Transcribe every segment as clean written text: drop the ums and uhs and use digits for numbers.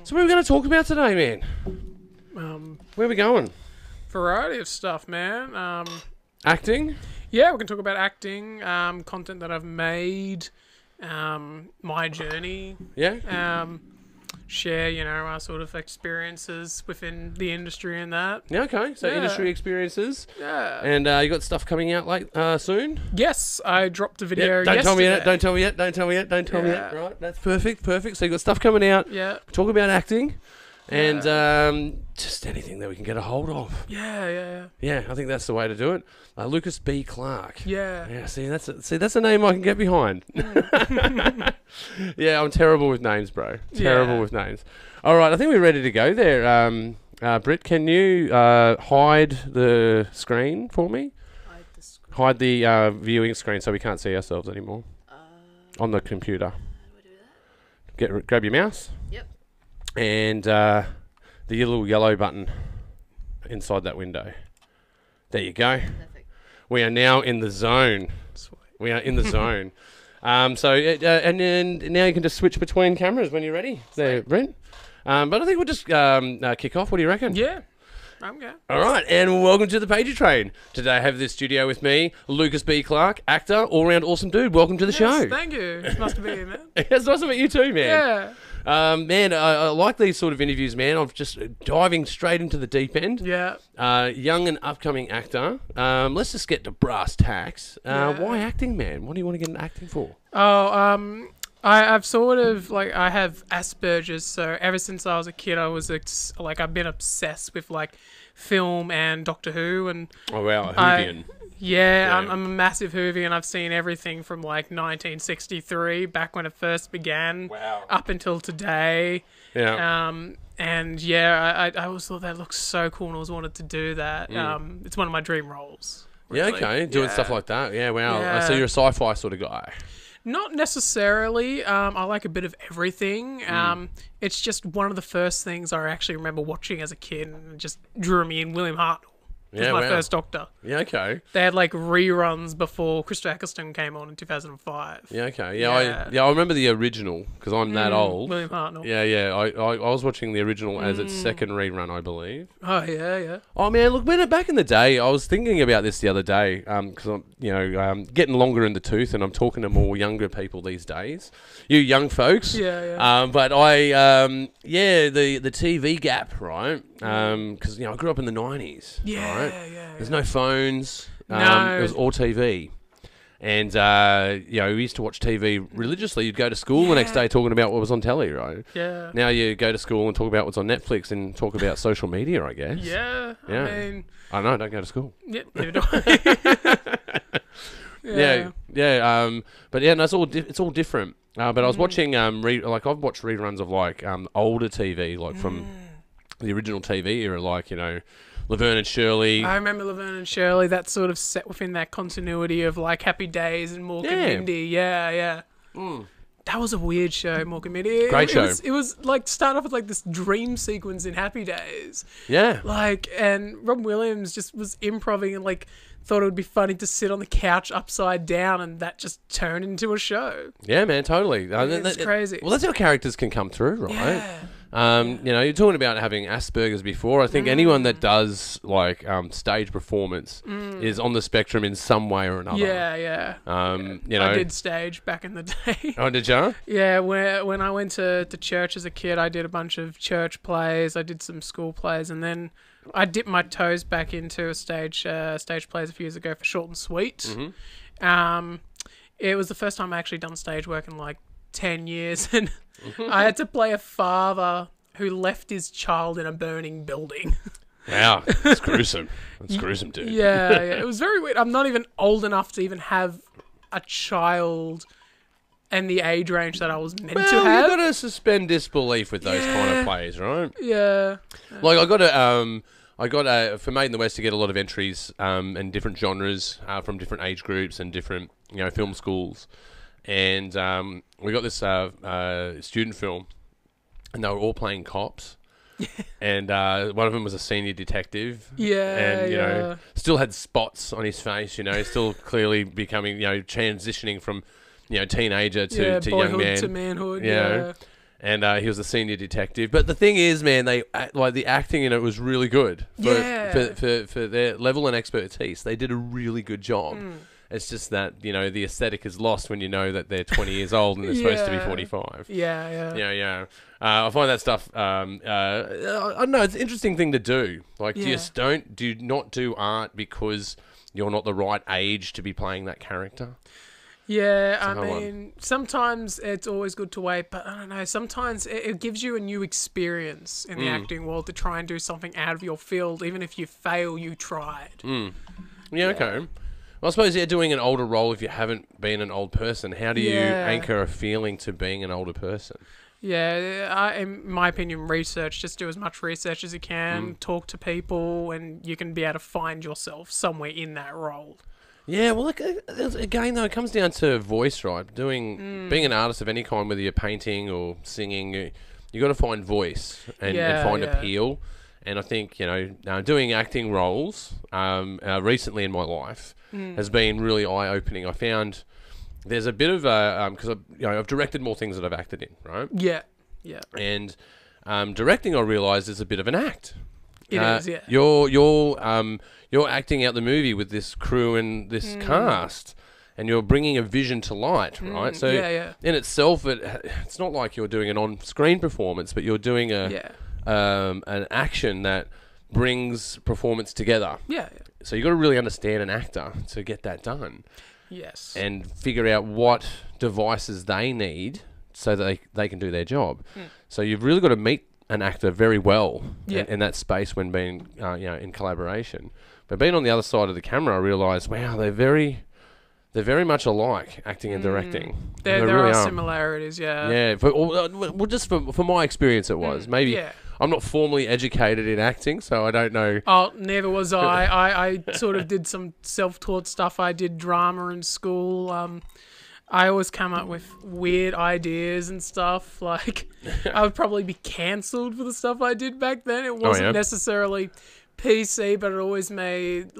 So what are we going to talk about today, man? Where are we going? Variety of stuff, man. Acting? Yeah, we can talk about acting, content that I've made, my journey. Yeah? Share, our sort of experiences within the industry and that. Yeah, okay. So industry experiences. Yeah. And you got stuff coming out soon? Yes, I dropped a video Don't tell me yesterday. yet. Don't tell me yet. Don't tell me yet. Don't tell me yet. Right, that's perfect. Perfect. So you got stuff coming out. Yeah. Talk about acting. And just anything that we can get a hold of. Yeah. Yeah, I think that's the way to do it. Lucas B. Clarke. Yeah. Yeah, that's a name I can get behind. Yeah, I'm terrible with names, bro. Terrible with names. All right, I think we're ready to go there. Britt, can you hide the screen for me? Hide the screen. Hide the viewing screen so we can't see ourselves anymore on the computer. How do I do that? Grab your mouse. Yep. And the little yellow button inside that window. There you go. Perfect. We are now in the zone. Sweet. We are in the zone. And then now you can just switch between cameras when you're ready. There, Brent. But I think we'll just kick off. What do you reckon? Yeah. I'm good. All right, and welcome to the Pagey Train. Today I have this studio with me, Lucas B. Clarke, actor, all-round awesome dude. Welcome to the show. Thank you. It's nice to be here, man. It's nice to meet you too, man. Yeah. Man, I like these sort of interviews, man. I'm just diving straight into the deep end. Yeah. Young and upcoming actor. Let's just get to brass tacks. Yeah. Why acting, man? What do you want to get into acting for? Oh, I've sort of, I have Asperger's, so ever since I was a kid, I was, I've been obsessed with, film and Doctor Who, and... Oh, wow, Whovian. Yeah. I'm a massive Whovian. I've seen everything from, 1963, back when it first began, up until today. Yeah. I always thought that looked so cool, and I always wanted to do that. It's one of my dream roles. Yeah, Really. okay. Doing stuff like that. Yeah, wow. Yeah. So you're a sci-fi sort of guy. Not necessarily. I like a bit of everything. It's just one of the first things I actually remember watching as a kid, and it just drew me in. William Hartnell was my first Doctor. Yeah, okay. They had reruns before Christopher Eccleston came on in 2005. Yeah, okay. Yeah, I remember the original because I'm that old. William Hartnell. Yeah. I was watching the original as its second rerun, I believe. Oh yeah. Oh man, look, back in the day, I was thinking about this the other day because I'm getting longer in the tooth, and I'm talking to more younger people these days. You young folks. Yeah. But the TV gap, right? Because I grew up in the 90s. Yeah. Right? Yeah. There's no phones. No. It was all TV. And, we used to watch TV religiously. You'd go to school the next day talking about what was on telly, right? Yeah. Now you go to school and talk about what's on Netflix and talk about social media, I guess. Yeah. Yeah. I mean... I know, don't go to school. Yeah, neither do I. Yeah. But yeah, no, it's all different. But I was watching, I've watched reruns of older TV, from the original TV era, Laverne and Shirley. I remember Laverne and Shirley. That's sort of set within that continuity of Happy Days and Mork and Mindy. Yeah. That was a weird show, Mork and Mindy. Great show. It was start off with this dream sequence in Happy Days. Yeah. And Robin Williams just was improvising and thought it would be funny to sit on the couch upside down, and that just turned into a show. Yeah, man, totally. It's crazy. Well, that's how characters can come through, right? Yeah. You're talking about having Asperger's before. I think anyone that does stage performance is on the spectrum in some way or another. Yeah. I did stage back in the day. Oh, did you? Yeah, when I went to church as a kid, I did a bunch of church plays. I did some school plays, and then I dipped my toes back into a stage plays a few years ago for Short and Sweet. It was the first time I actually done stage work in 10 years, and I had to play a father who left his child in a burning building. Wow, that's gruesome. That's gruesome, dude. Yeah, it was very weird. I'm not even old enough to even have a child and the age range that I was meant to have. You've got to suspend disbelief with those kind of plays, right? Yeah. I got for Made in the West to get a lot of entries and different genres from different age groups and different film schools, and we got this student film, and they were all playing cops. And one of them was a senior detective. Yeah, and still had spots on his face. Still clearly becoming transitioning from teenager to young man to manhood. and he was a senior detective. But the thing is, man, the acting in it was really good for their level and expertise. They did a really good job. It's just that, the aesthetic is lost when you know that they're 20 years old and they're supposed to be 45. Yeah. I find that stuff, I don't know, it's an interesting thing to do. Like, do not do art because you're not the right age to be playing that character. Yeah, I mean, sometimes it's always good to wait, but I don't know, sometimes it gives you a new experience in the acting world to try and do something out of your field. Even if you fail, you tried. Yeah, okay. Well, I suppose, doing an older role if you haven't been an old person, how do you anchor a feeling to being an older person? Yeah, in my opinion, just do as much research as you can, talk to people, and you can be able to find yourself somewhere in that role. Yeah, well, again, though, it comes down to voice, right? Being an artist of any kind, whether you're painting or singing, you got to find voice and find appeal. And I think, doing acting roles recently in my life has been really eye-opening. I found there's a bit of because I've directed more things that I've acted in, right? Yeah. And directing, I realised, is a bit of an act. It is, yeah. You're acting out the movie with this crew and this cast, and you're bringing a vision to light, right? So in itself, it's not like you're doing an on-screen performance, but you're doing an action that brings performance together. Yeah. So you got to really understand an actor to get that done. Yes. And figure out what devices they need so that they can do their job. So you've really got to meet an actor very well in that space when being in collaboration. But being on the other side of the camera, I realised, wow, they're very much alike, acting and directing. There really are similarities, yeah. Yeah, just for my experience it was. Maybe I'm not formally educated in acting, so I don't know. Oh, neither was I. I sort of did some self-taught stuff. I did drama in school. I always come up with weird ideas and stuff. Like, I would probably be cancelled for the stuff I did back then. It wasn't necessarily PC, but it always made,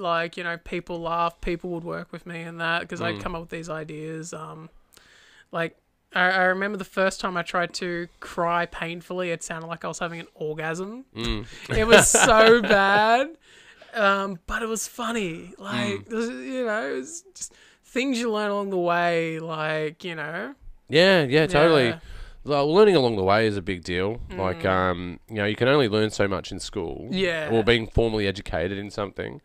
people laugh. People would work with me and that because I'd come up with these ideas. I remember the first time I tried to cry painfully, it sounded like I was having an orgasm. It was so bad, but it was funny. It was just things you learn along the way, Yeah, totally. Well, learning along the way is a big deal. You can only learn so much in school. Yeah. Or being formally educated in something.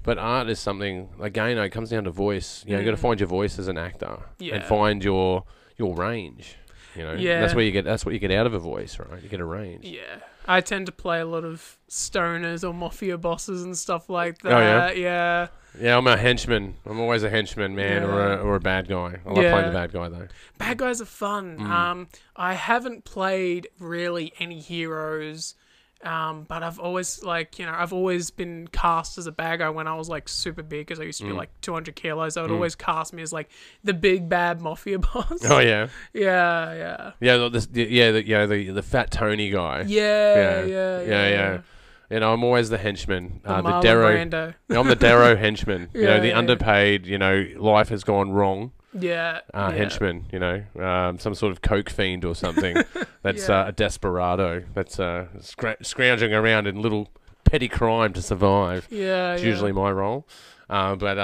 But art is something, again, it comes down to voice. You got to find your voice as an actor and find your range. That's what you get out of a voice, right? You get a range. Yeah. I tend to play a lot of stoners or mafia bosses and stuff like that. Oh, yeah. Yeah, I'm a henchman. I'm always a henchman, man, or a bad guy. I love playing the bad guy, though. Bad guys are fun. I haven't played really any heroes, but I've always I've always been cast as a bad guy when I was super big because I used to be 200 kilos. They would always cast me as the big bad mafia boss. Oh yeah. Yeah. Yeah, the fat Tony guy. Yeah. I'm always the henchman. The Darrow. Brando. I'm the Darrow henchman. The underpaid. Life has gone wrong. Yeah. Henchman. Some sort of coke fiend or something. That's a desperado. That's scrounging around in little petty crime to survive. Yeah. It's usually my role. I don't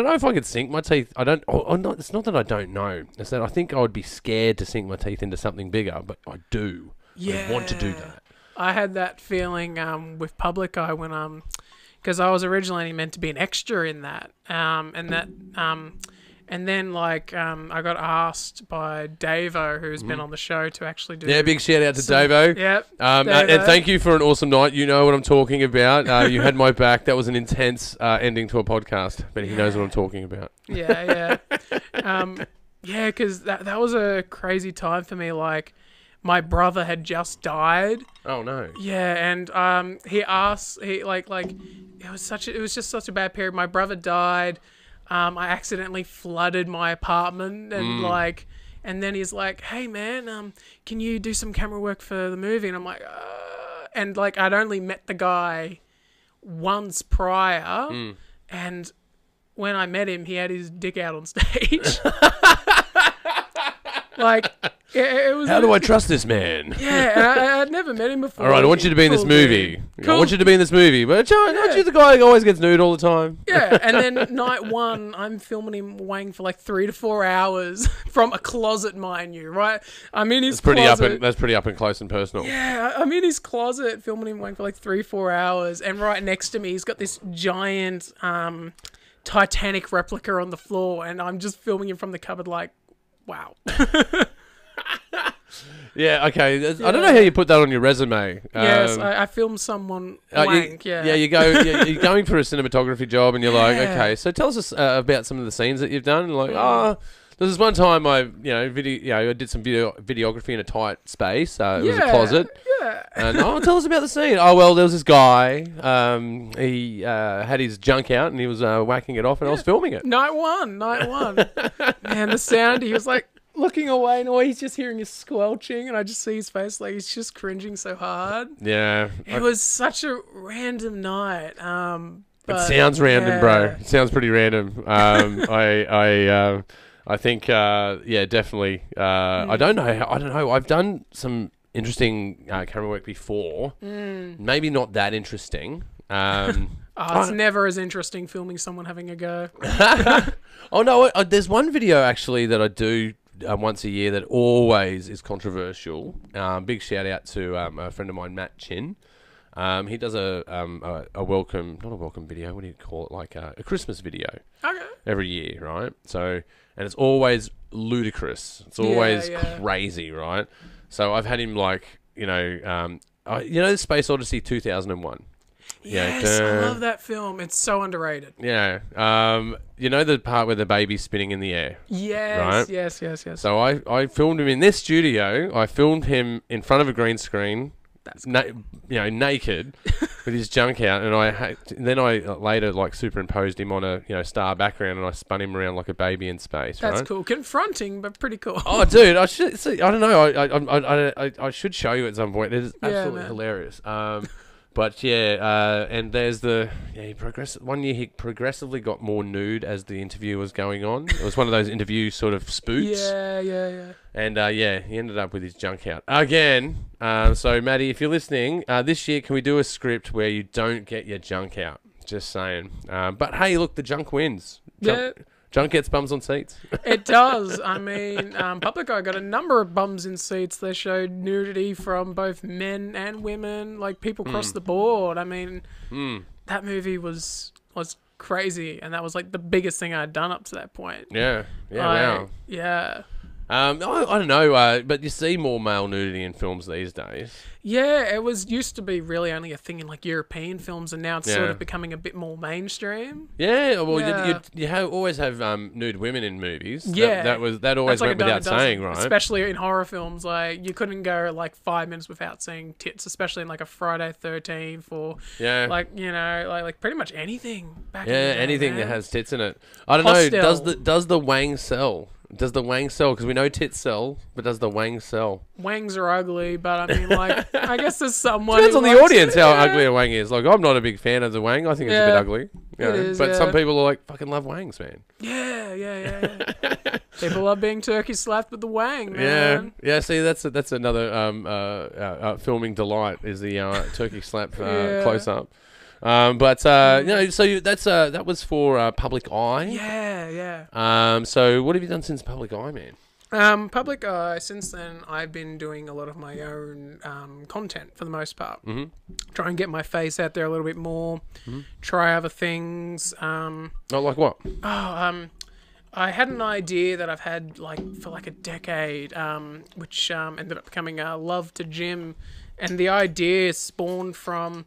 know if I could sink my teeth. I don't. It's not that I don't know. It's that I think I would be scared to sink my teeth into something bigger, but I do. Yeah. I want to do that. I had that feeling with Public Eye when because I was originally meant to be an extra in that, and then I got asked by Davo, who's been on the show, to actually do. Yeah, big shout out to Davo. Yep. And thank you for an awesome night. You know what I'm talking about. You had my back. That was an intense ending to a podcast, but he knows what I'm talking about. Yeah. Because that was a crazy time for me. My brother had just died. Oh no. Yeah, and it was just such a bad period. My brother died. I accidentally flooded my apartment and and then he's like, "Hey man, can you do some camera work for the movie?" And I'm like, and I'd only met the guy once prior, and when I met him, he had his dick out on stage. Like, it was. How do I trust this man? Yeah, and I'd never met him before. All right, I want you to be in this Cool movie. dude. I want you to be in this movie. But aren't you the guy who always gets nude all the time? Yeah, and then night one, I'm filming him weighing for like 3 to 4 hours from a closet, mind you, right? I'm in his closet. That's pretty up and close and personal. Yeah, I'm in his closet filming him weighing for like 3-4 hours, and right next to me, he's got this giant Titanic replica on the floor, and I'm just filming him from the cupboard like, wow. Yeah, okay. I don't know how you put that on your resume. Yes, I filmed someone wank, Yeah, you're going for a cinematography job, and you're like, okay, so tell us about some of the scenes that you've done. And like, there was one time I did some videography in a tight space. It was a closet. Yeah. And tell us about the scene. Oh well, there was this guy. He had his junk out, and he was whacking it off, and I was filming it. Night one. Man, the sound, he was like looking away, and all he's just hearing is squelching, and I just see his face like he's just cringing so hard. Yeah. It was such a random night. It sounds random, bro. It sounds pretty random. I think, definitely. I don't know. I've done some interesting camera work before. Maybe not that interesting. It's never as interesting filming someone having a go. Oh no! There's one video actually that I do once a year that always is controversial. Big shout out to a friend of mine, Matt Chin. He does a welcome, not a welcome video. What do you call it? Like a Christmas video. Okay. Every year, right? So, and it's always ludicrous. It's always crazy, right? So I've had him like, the Space Odyssey 2001. Yes, I love that film. It's so underrated. Yeah. The part where the baby's spinning in the air? Yes, right? yes. So I filmed him in this studio. I filmed him in front of a green screen. That's naked with his junk out, and then I later superimposed him on a star background, and I spun him around like a baby in space. That's right? cool, confronting, but pretty cool. Oh, dude, I should see. I don't know. I should show you at some point. It is absolutely hilarious. But and there's one year he progressively got more nude as the interview was going on. It was one of those interview sort of spoofs. Yeah. And he ended up with his junk out again. So Maddie, if you're listening, this year can we do a script where you don't get your junk out? Just saying. But hey, look, the junk wins. Junk gets bums on seats. It does. I mean, Public Eye got a number of bums in seats. They showed nudity from both men and women, like people across the board. I mean, that movie was crazy, and that was like the biggest thing I'd done up to that point. Yeah. Wow. Yeah. I don't know, but you see more male nudity in films these days. Yeah, it used to be really only a thing in like European films, and now it's sort of becoming a bit more mainstream. Yeah, well, you always have nude women in movies. Yeah, that always went without saying, right? Especially in horror films, like you couldn't go like 5 minutes without seeing tits, especially in like a Friday 13th or like pretty much anything. Anything that has tits in it. I don't know. Does the wang sell? Does the wang sell? Because we know tits sell, but does the wang sell? Wangs are ugly, but I mean, like, I guess there's someone. Depends on the audience how ugly a wang is. Like, I'm not a big fan of the wang. I think it's a bit ugly. It is, but some people are like, fucking love wangs, man. Yeah. People love being turkey slapped with the wang, man. Yeah. See, that's another filming delight is the turkey slap close up. So that was for Public Eye. Yeah. So what have you done since Public Eye, man? Public Eye, since then, I've been doing a lot of my own content for the most part. Mm-hmm. Try and get my face out there a little bit more. Mm-hmm. Try other things. Like what? I had an idea that I've had for a decade, which ended up becoming Love to Gym, and the idea spawned from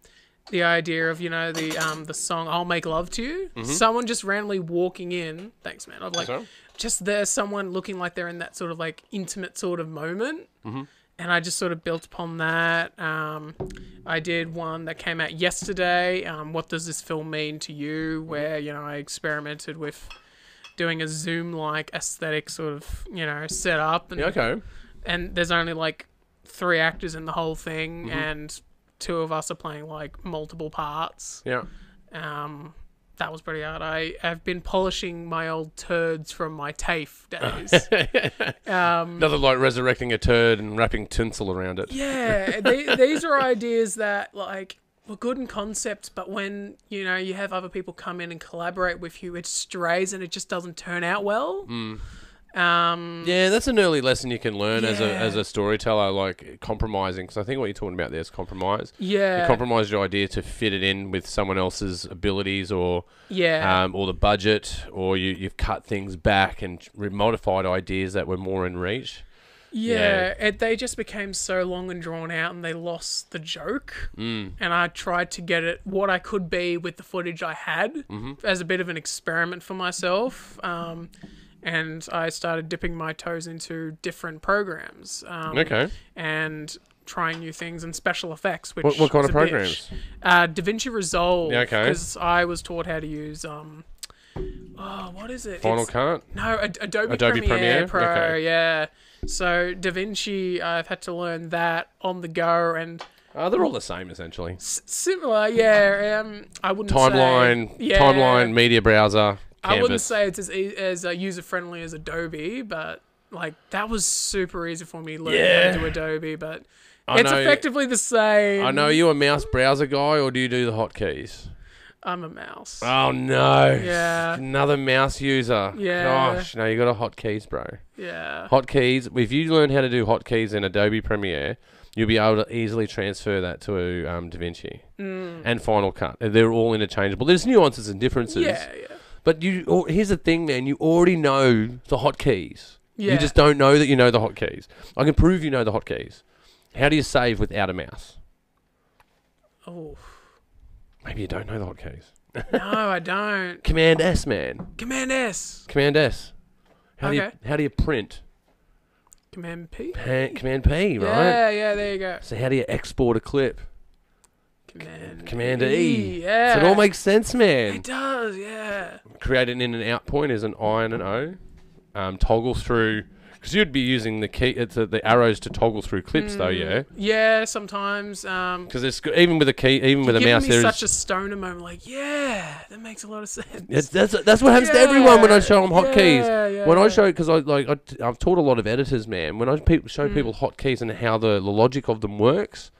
the idea of the song "I'll Make Love to You." Mm-hmm. Someone just randomly walking in. Thanks, man. I'm like, just there's someone looking like they're in that sort of like intimate sort of moment. Mm-hmm. And I just sort of built upon that. I did one that came out yesterday. What does this film mean to you? Where I experimented with doing a Zoom-like aesthetic sort of setup. And, and there's only like 3 actors in the whole thing, and 2 of us are playing like multiple parts. Yeah. That was pretty hard. I have been polishing my old turds from my TAFE days. Nothing like resurrecting a turd and wrapping tinsel around it. Yeah, these are ideas that like were good in concept, but when you have other people come in and collaborate with you, it strays and it just doesn't turn out well. Yeah, that's an early lesson you can learn as Yeah. a storyteller, like compromising. Because I think what you're talking about there is compromise. Yeah, You compromise your idea to fit it in with someone else's abilities, or or the budget, or you've cut things back and modified ideas that were more in reach. Yeah, they just became so long and drawn out, and they lost the joke. And I tried to get it what I could be with the footage I had as a bit of an experiment for myself. And I started dipping my toes into different programs. Okay. And trying new things and special effects. Which What kind is of a bitch. programs? DaVinci Resolve. Yeah, okay. Because I was taught how to use what is it? Final Cut? No, Adobe Adobe Premiere Premiere? Pro. Okay. Yeah. So DaVinci, I've had to learn that on the go, and They're all the same, essentially. similar. Yeah. I wouldn't Timeline, say, yeah, timeline, media browser, I wouldn't canvas. say it's as user friendly as Adobe, but like that was super easy for me learning how to do Adobe. But it's effectively the same. I know, are you a mouse browser guy, or do you do the hotkeys? I'm a mouse. Oh no! Yeah. Another mouse user. Yeah. Gosh, no, you got a hotkeys, bro. Yeah. Hotkeys. If you learn how to do hotkeys in Adobe Premiere, you'll be able to easily transfer that to DaVinci and Final Cut. They're all interchangeable. There's nuances and differences. Yeah. But here's the thing, man. You already know the hotkeys. Yeah. You just don't know that you know the hotkeys. I can prove you know the hotkeys. How do you save without a mouse? Oh. Maybe you don't know the hotkeys. No, I don't. Command S, man. Command S. Command S. How Okay. do you print? Command P. Command P, right? Yeah, there you go. So how do you export a clip? Command E. Yeah. So it all makes sense, man. It does, yeah. Create an in and out point is an I and an O. Toggle through, because you'd be using the key, the arrows to toggle through clips, though, yeah. Yeah, sometimes. Because it's even with a key, even with a mouse, Giving me there such is. a stoner moment, like, yeah, that makes a lot of sense. That's what happens to everyone when I show them hotkeys. Yeah. When I show, because I've taught a lot of editors, man. When I show people hotkeys and how the logic of them works,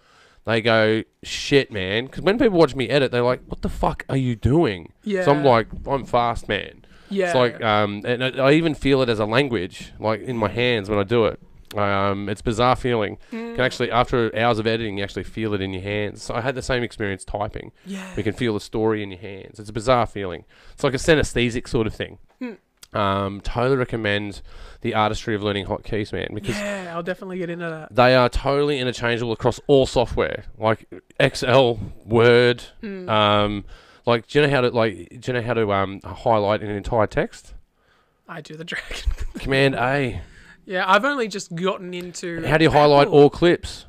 they go, shit, man. Because when people watch me edit, they're like, what the fuck are you doing? Yeah. So I'm like, I'm fast, man. Yeah. It's like, and I even feel it as a language, like in my hands when I do it. It's a bizarre feeling. Can actually, after hours of editing, you actually feel it in your hands. So I had the same experience typing. Yeah. You can feel the story in your hands. It's a bizarre feeling. It's like a synesthetic sort of thing. Totally recommend the artistry of learning hotkeys, man, because Yeah, I'll definitely get into that. they are totally interchangeable across all software, like Excel, Word. Like, do you know how to highlight an entire text? I do the dragon. Command A. Yeah, I've only just gotten into. How do you highlight all clips?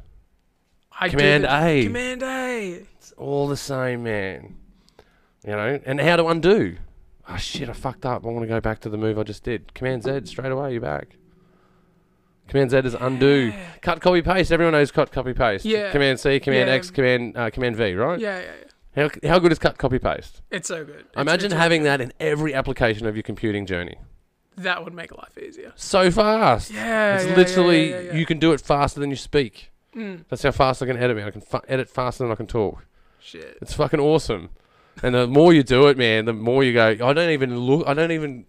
Command A. Command A. It's all the same, man. You know, and how to undo? Oh shit, I fucked up. I want to go back to the move I just did. Command Z, straight away, you're back. Command Z is undo. Cut, copy, paste. Everyone knows cut, copy, paste. Yeah. Command C, Command Yeah. X, Command V, right? Yeah. How good is cut, copy, paste? It's so good. Imagine it's having really that in every application of your computing journey. good. That would make life easier. So fast. Yeah. It's yeah, literally, yeah. you can do it faster than you speak. Mm. That's how fast I can edit, man. I can edit faster than I can talk. Shit. It's fucking awesome. And the more you do it, man, the more you go, I don't even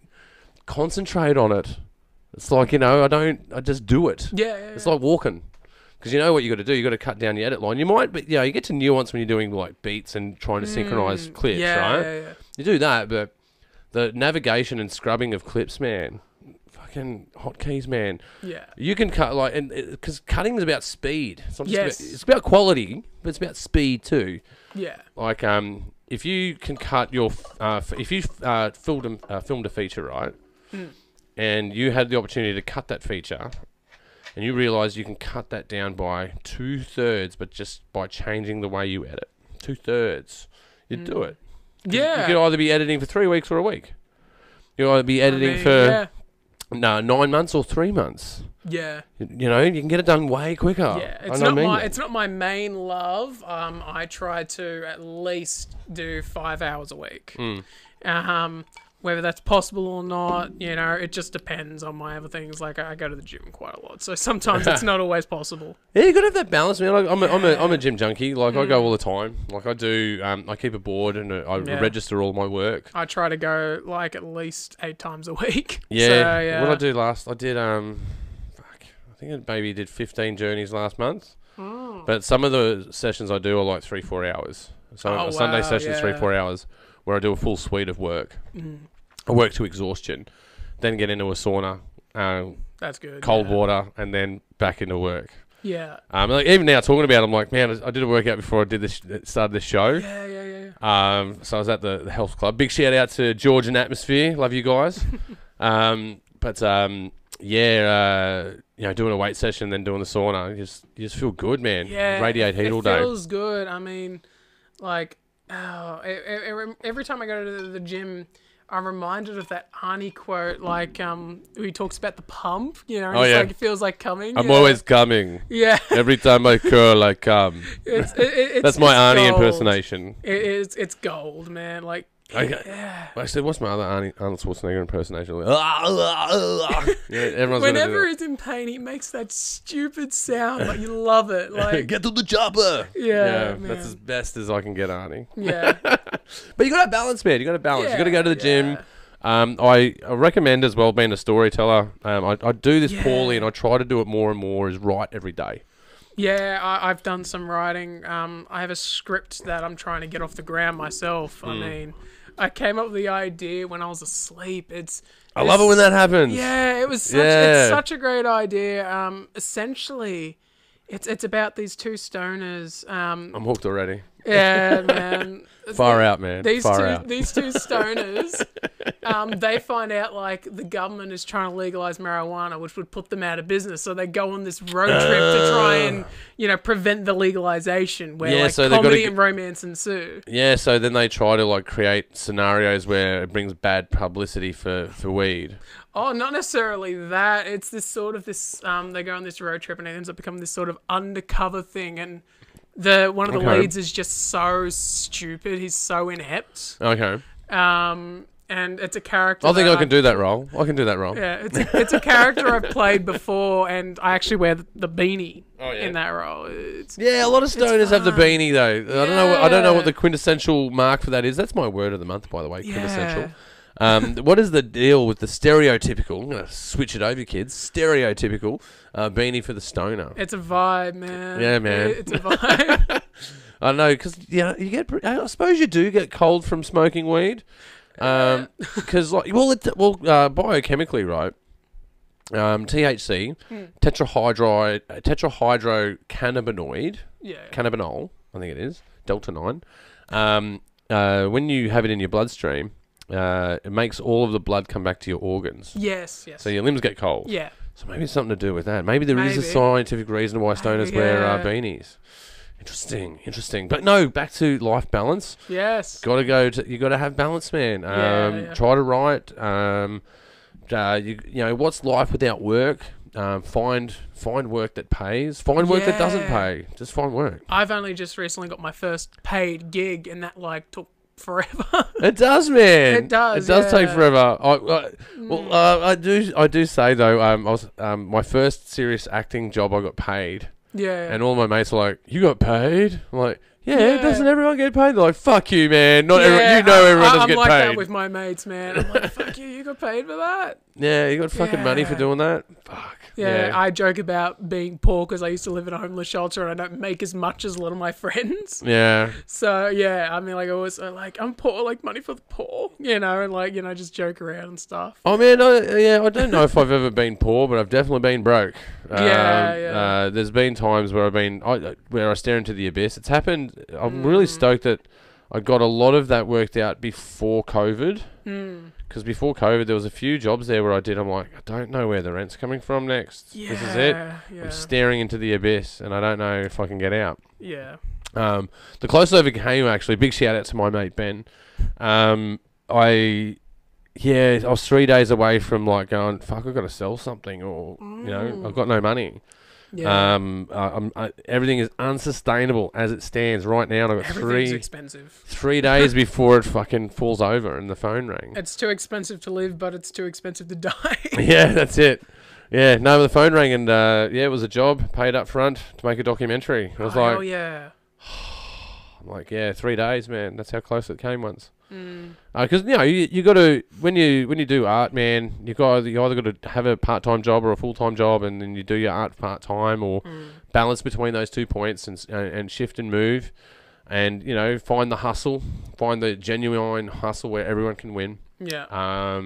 concentrate on it. It's like, I just do it. Yeah. It's like walking. Because you know what you got to do. You got to cut down your edit line. You might, but you get to nuance when you're doing like beats and trying to synchronize clips, right? Yeah. You do that, but the navigation and scrubbing of clips, man, fucking hotkeys, man. Yeah. You can cut because cutting is about speed. It's not just Yes. it's about quality, but it's about speed too. Yeah. Like if you can cut your if you filmed a feature, right, and you had the opportunity to cut that feature, and you realise you can cut that down by 2/3, but just by changing the way you edit, 2/3, you'd do it. Yeah. You could either be editing for 3 weeks or a week. You'll either be editing for yeah. 9 months or 3 months. Yeah. You can get it done way quicker. Yeah, I know what I mean. it's not my main love. I try to at least do 5 hours a week, Whether that's possible or not, it just depends on my other things. Like I go to the gym quite a lot, so sometimes it's not always possible. Yeah, you gotta have that balance, man. Like, I'm a gym junkie. Like I go all the time. Like I do. I keep a board and I register all my work. I try to go like at least 8 times a week. Yeah. So, yeah. What I do last, I did I think I maybe did 15 journeys last month. But some of the sessions I do are like 3-4 hours. So a Sunday session is 3-4 hours where I do a full suite of work. I work to exhaustion, then get into a sauna, that's good. Cold water, and then back into work. Yeah. Like even now talking about it, I'm like, man, I did a workout before I did this, started this show. Yeah. So I was at the health club. Big shout out to George and Atmosphere. Love you guys. Doing a weight session, then doing the sauna, you just feel good, man. Yeah. Radiate heat all day. It feels good. I mean, like, every time I go to the gym, I'm reminded of that Arnie quote, like, he talks about the pump, like it feels like coming. I'm always coming. Yeah. Every time I curl, I come. That's my Arnie gold. Impersonation. It's gold, man. Like, okay. yeah. Actually, what's my other Arnold Schwarzenegger impersonation? Everyone's Whenever he's in pain, he makes that stupid sound, but you love it. Like, get to the chopper. Yeah, that's as best as I can get, Arnie. Yeah. But you got to balance, man. You got to balance. Yeah, you got to go to the gym. I recommend as well being a storyteller. I do this poorly, and I try to do it more and more. Is write every day. Yeah, I've done some writing. I have a script that I'm trying to get off the ground myself. I mean, I came up with the idea when I was asleep. I love it when that happens. Yeah, it's such a great idea. Essentially, it's about these two stoners. I'm hooked already. Yeah, man. Far out, man. These Far two out. stoners, they find out like the government is trying to legalize marijuana, which would put them out of business. So they go on this road trip to try and prevent the legalization, where so comedy and romance ensue. Yeah, so then they try to like create scenarios where it brings bad publicity for weed. Oh, not necessarily that. It's this sort of they go on this road trip and it ends up becoming this sort of undercover thing, and one of the leads is just so stupid. He's so inept. Okay. And it's a character. I think I can do that role. I can do that role. Yeah, it's a character I've played before, and I actually wear the beanie in that role. A lot of stoners have the beanie though. I don't know what the quintessential mark for that is. That's my word of the month, by the way. Quintessential. What is the deal with the stereotypical? I'm going to switch it over, kids. Stereotypical beanie for the stoner. It's a vibe, man. Yeah, man. It's a vibe. I know, because you get. I suppose you do get cold from smoking weed, because biochemically, right? THC, tetrahydrocannabinoid, cannabinol, I think it is, Delta 9. When you have it in your bloodstream, it makes all of the blood come back to your organs. Yes. So your limbs get cold. Yeah. So maybe it's something to do with that. Maybe there is a scientific reason why stoners wear beanies. Interesting. But no, back to life balance. Yes. You got to have balance, man. Try to write. What's life without work? Find work that pays. Find work that doesn't pay. Just find work. I've only just recently got my first paid gig, and that took forever. It does, man. It does. It does take forever. I do say though, I was my first serious acting job. I got paid. Yeah. And all my mates were like, "You got paid?" I'm like, "Yeah, doesn't everyone get paid?" They're like, "Fuck you, man. Everyone doesn't get I'm like paid." that with my mates, man. I'm like, "Fuck you, you got paid for that?" Yeah, you got fucking money for doing that? Fuck. Yeah, I joke about being poor because I used to live in a homeless shelter and I don't make as much as a lot of my friends. Yeah. So, I mean, like, I was like, I'm poor, like, money for the poor, and, like, just joke around and stuff. Oh, man, I don't know if I've ever been poor, but I've definitely been broke. There's been times where where I stare into the abyss. It's happened. I'm really stoked that I got a lot of that worked out before COVID. Because before COVID, there was a few jobs there where I'm like, I don't know where the rent's coming from next. Yeah, this is it. Yeah. I'm staring into the abyss, and I don't know if I can get out. Yeah. The closest I ever came, actually, big shout out to my mate Ben. I was 3 days away from like going, fuck, I've got to sell something, or I've got no money. Yeah. Everything is unsustainable as it stands right now. And I've got Everything's expensive. 3 days before it fucking falls over and the phone rang. It's too expensive to live, but it's too expensive to die. Yeah, that's it. Yeah, no, the phone rang and it was a job, paid up front to make a documentary. I was like, hell yeah. I'm like, yeah, 3 days, man. That's how close it came once. Because you got to when you do art, man, you either got to have a part-time job or a full-time job, and then you do your art part-time or balance between those 2 points and shift and move, and find the hustle, find the genuine hustle where everyone can win. Yeah.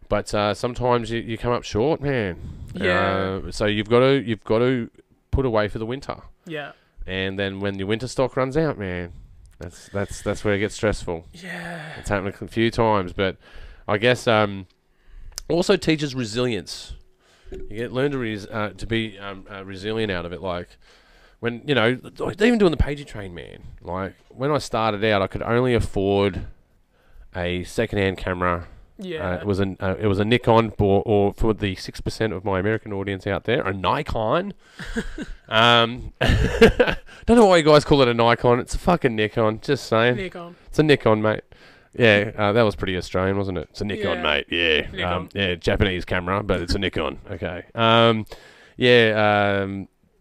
But sometimes you come up short, man. Yeah. So you've got to put away for the winter. Yeah. And then when your winter stock runs out, man, that's where it gets stressful. Yeah. It's happened a few times, but I guess also teaches resilience. You learn to be resilient out of it. Like when like even doing the Pagey train, man. Like when I started out, I could only afford a second-hand camera. Yeah. It was a Nikon, or for the 6% of my American audience out there, a Nikon. Don't know why you guys call it a Nikon. It's a fucking Nikon. Just saying. Nikon. It's a Nikon, mate. Yeah, that was pretty Australian, wasn't it? It's a Nikon, Yeah. mate. Yeah. Nikon. Japanese camera, but it's a Nikon. Okay. I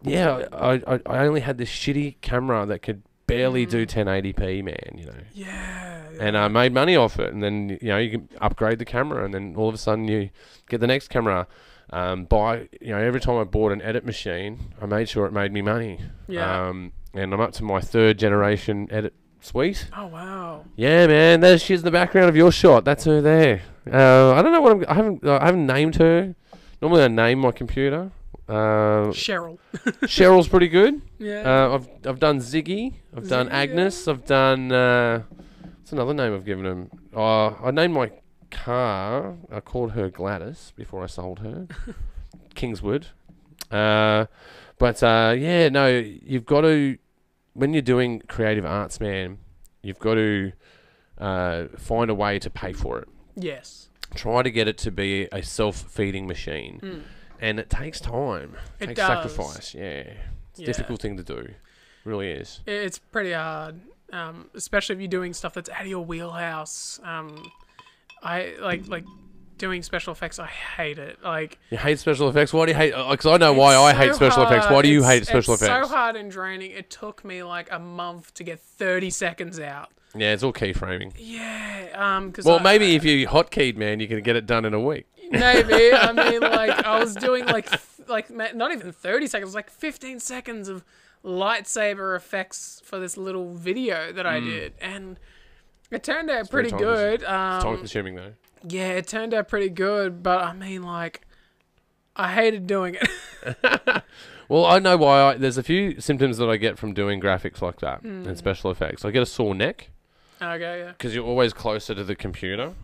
only had this shitty camera that could barely do 1080p, man. Yeah. And I made money off it, and then you can upgrade the camera, and then all of a sudden you get the next camera. Every time I bought an edit machine, I made sure it made me money. Yeah. And I'm up to my 3rd generation edit suite. Oh wow. Yeah, man, she's in the background of your shot. That's her there. I don't know I haven't named her. Normally I name my computer. Cheryl. Cheryl's pretty good. Yeah. I've done Ziggy. I've done Ziggy, Agnes. I've done. What's another name I've given him? I named my car. I called her Gladys before I sold her. Kingswood. You've got to, when you're doing creative arts, man, you've got to find a way to pay for it. Yes. Try to get it to be a self-feeding machine. And it takes time. It takes does. sacrifice. Yeah. It's a Yeah. difficult thing to do. It really is. It's pretty hard, especially if you're doing stuff that's out of your wheelhouse. I like doing special effects. I hate it. Like, you hate special effects? Why do you hate? Because I know why I hate special effects. Why do you hate special effects? It's so hard and draining. It took me like a month to get 30 seconds out. Yeah, it's all keyframing. Yeah. Well, maybe if you hotkeyed, man, you can get it done in a week. Maybe. I mean, like, I was doing like not even 30 seconds, like 15 seconds of lightsaber effects for this little video that I did, and it turned out pretty good. It's time consuming though. Yeah, it turned out pretty good, but I mean, like, I hated doing it. Well, I know why. There's a few symptoms that I get from doing graphics like that and special effects. I get a sore neck. Okay, yeah. Because you're always closer to the computer.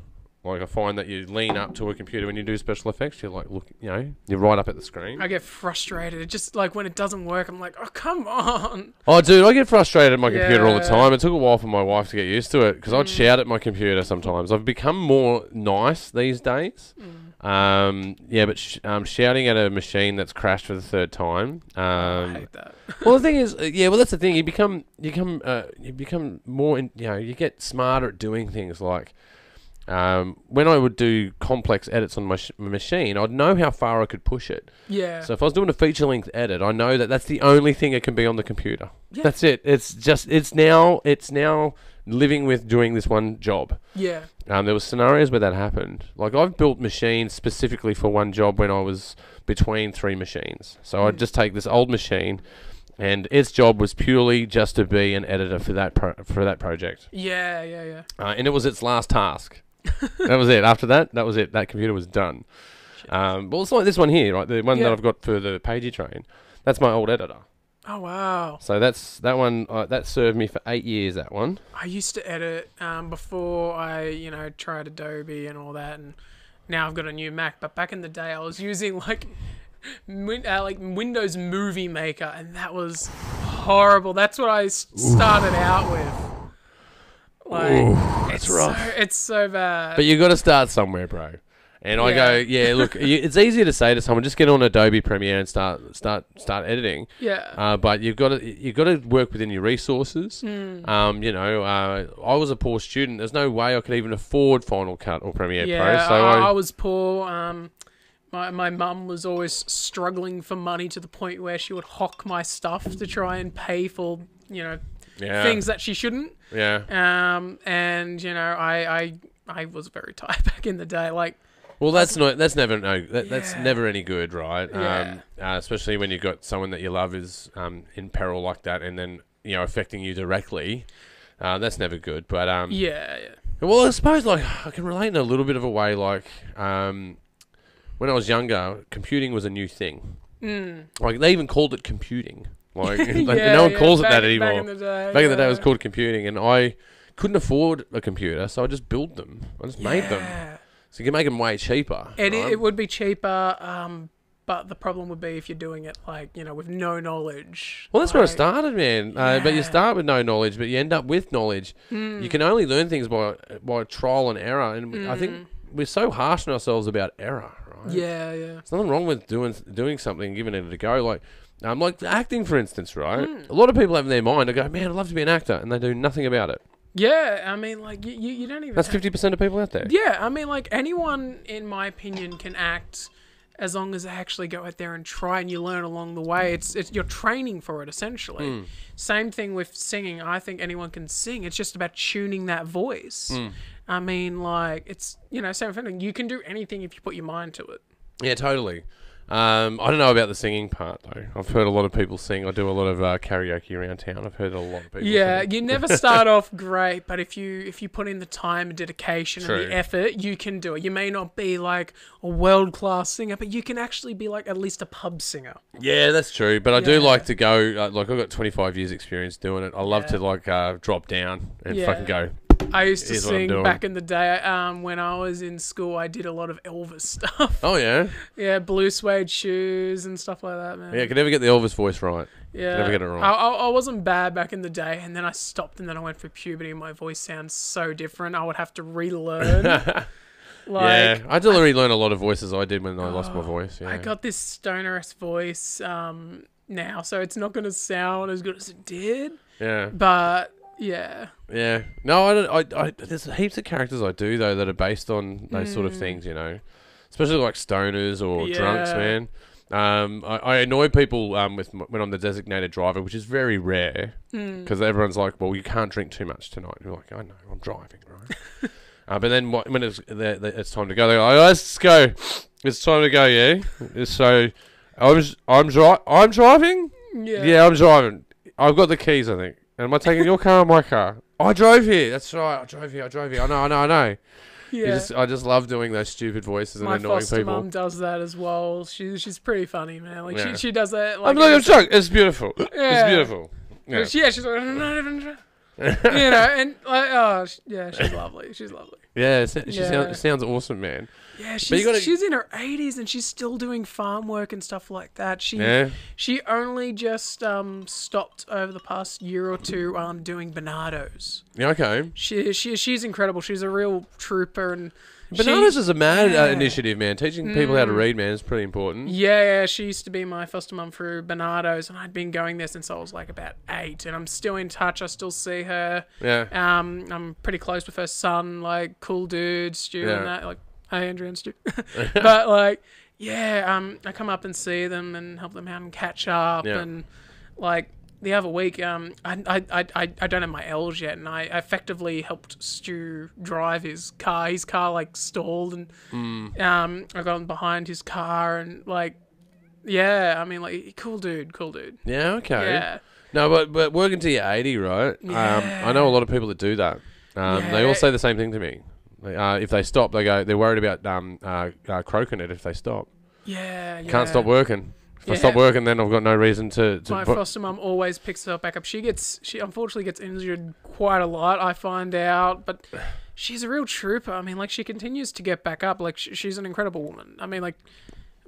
Like, I find that you lean up to a computer when you do special effects. You're like, look, you're right up at the screen. I get frustrated. It just, like, when it doesn't work, I'm like, oh, come on. Oh, dude, I get frustrated at my computer all the Yeah. time. It took a while for my wife to get used to it because I'd shout at my computer sometimes. I've become more nice these days. But shouting at a machine that's crashed for the 3rd time. I hate that. Well, the thing is, that's the thing. You become more, you get smarter at doing things like. When I would do complex edits on my machine, I'd know how far I could push it. Yeah. So if I was doing a feature-length edit, I know that that's the only thing it can be on the computer. Yeah. That's it. It's now living with doing this one job. Yeah. There were scenarios where that happened. Like, I've built machines specifically for one job when I was between 3 machines. So I'd just take this old machine, and its job was purely just to be an editor for that project. Yeah. And it was its last task. That was it. After that was it. That computer was done. Well, it's like this one here, right? The one that I've got for the Pagey train. That's my old editor. Oh, wow. So that one that served me for 8 years. That one. I used to edit before I, tried Adobe and all that, and now I've got a new Mac. But back in the day, I was using like Windows Movie Maker, and that was horrible. That's what I started out with. Like, Ooh, that's rough. It's so bad. But you got to start somewhere, bro. And I go, yeah, look, it's easy to say to someone, just get on Adobe Premiere and start editing. Yeah. But you've got to work within your resources. I was a poor student. There's no way I could even afford Final Cut or Premiere Pro. So I was poor. My mum was always struggling for money to the point where she would hock my stuff to try and pay for, things that she shouldn't. Yeah. I was very tight back in the day. Like, well, that's never any good, right? Yeah. Especially when you've got someone that you love is in peril like that, and then affecting you directly. That's never good. But yeah. Well, I suppose like I can relate in a little bit of a way. Like when I was younger, computing was a new thing. Like they even called it computing. Like no one calls it that anymore. Back in the day, it was called computing, and I couldn't afford a computer, so I just built them. I just made them. So you can make them way cheaper. And right? it would be cheaper, but the problem would be if you're doing it with no knowledge. Well, that's where I started, man. But you start with no knowledge, but you end up with knowledge. You can only learn things by trial and error, and I think we're so harsh on ourselves about error, right? Yeah. There's nothing wrong with doing something and giving it a go. Like acting, for instance, right? A lot of people have in their mind, I go, man, I'd love to be an actor, and they do nothing about it. Yeah, I mean, like, you don't even... That's 50% of people out there. Yeah, I mean, like, anyone, in my opinion, can act as long as they actually go out there and try, and you learn along the way. It's you're training for it, essentially. Same thing with singing. I think anyone can sing. It's just about tuning that voice. I mean, like, it's, same thing. You can do anything if you put your mind to it. Yeah, totally. I don't know about the singing part though. I've heard a lot of people sing. I do a lot of karaoke around town. I've heard a lot of people. Yeah, sing. You never start off great, but if you put in the time and dedication True. and the effort, you can do it. You may not be like a world-class singer, but you can actually be like at least a pub singer. Yeah, that's true. But I do like to go. Like I've got 25 years experience doing it. I love to drop down and fucking go. I used to Here's what I'm sing doing. back in the day. When I was in school, I did a lot of Elvis stuff. Oh yeah. Yeah, blue suede shoes and stuff like that, man. Yeah, I could never get the Elvis voice right. Yeah, never get it wrong. I wasn't bad back in the day, and then I stopped, and then I went through puberty, and my voice sounds so different. I would have to relearn. Yeah, I had to relearn a lot of voices I did when I lost my voice. Yeah. I got this stoner-esque voice now, so it's not going to sound as good as it did. Yeah. But yeah. Yeah. No, I don't. There's heaps of characters I do though that are based on those sort of things, especially like stoners or drunks, man. I annoy people when I'm the designated driver, which is very rare because everyone's like, "Well, you can't drink too much tonight." And you're like, "I know, I'm driving, right?" But then when it's time to go, they go, "Oh, let's go. It's time to go." Yeah. So I'm driving. Yeah, I'm driving. I've got the keys, I think. Am I taking your car or my car? I drove here. That's right. I drove here. I know. Yeah. I just love doing those stupid voices and my annoying foster people. mum does that as well. She's pretty funny, man. Like Yeah. she does that. I'm drunk. It's beautiful. Yeah. It's beautiful. Yeah. She's like, I'm not even drunk. And like, she's lovely. She's lovely. Yeah, she sounds awesome, man. Yeah, gotta- she's in her 80s and she's still doing farm work and stuff like that. She only just stopped over the past year or two doing Bernardos. Yeah, okay. She's incredible. She's a real trooper and Bananas is a mad initiative, man. Teaching people how to read, man, is pretty important. Yeah, she used to be my foster mum through Bernardos, and I'd been going there since I was like about 8, and I'm still in touch. I still see her. Yeah. I'm pretty close with her son, like cool dude, Stu, and that. Like, hey, Andrew and Stu. But like, I come up and see them and help them out and catch up, and like. The other week, I don't have my L's yet, and I effectively helped Stu drive his car. His car like stalled, and I got behind his car, and like, I mean, like, cool dude. Yeah, okay. Yeah. No, but working till you're 80, right? Yeah. I know a lot of people that do that. They all say the same thing to me. If they stop, they're worried about croaking it if they stop. Yeah. Can't stop working. If I stop working, then I've got no reason to my foster mum always picks her back up. She unfortunately gets injured quite a lot, I find out, but she's a real trooper. I mean, like, she continues to get back up. Like, she's an incredible woman. I mean, like,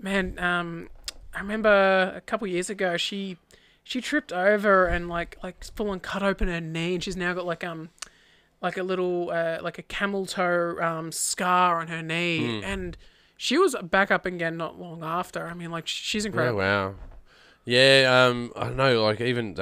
man, I remember a couple years ago, she tripped over and like full on cut open her knee, and she's now got like a little like a camel toe scar on her knee, and she was back up again not long after. I mean, like, she's incredible. Oh, wow. Yeah, I don't know, like, even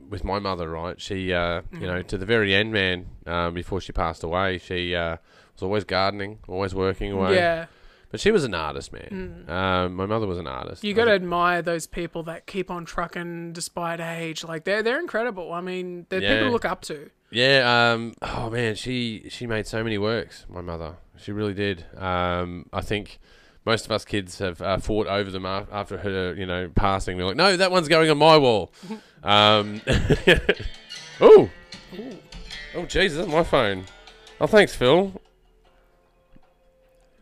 with my mother, right, she, you know, to the very end, man, before she passed away, she was always gardening, always working away. Yeah. But she was an artist, man. My mother was an artist. You got to admire those people that keep on trucking despite age. Like, they're incredible. I mean, they're people to look up to. Yeah, oh, man, she made so many works, my mother. She really did. I think most of us kids have fought over them after her, you know, passing. We're like, no, that one's going on my wall. Oh, Jesus, that's my phone. Oh, thanks, Phil.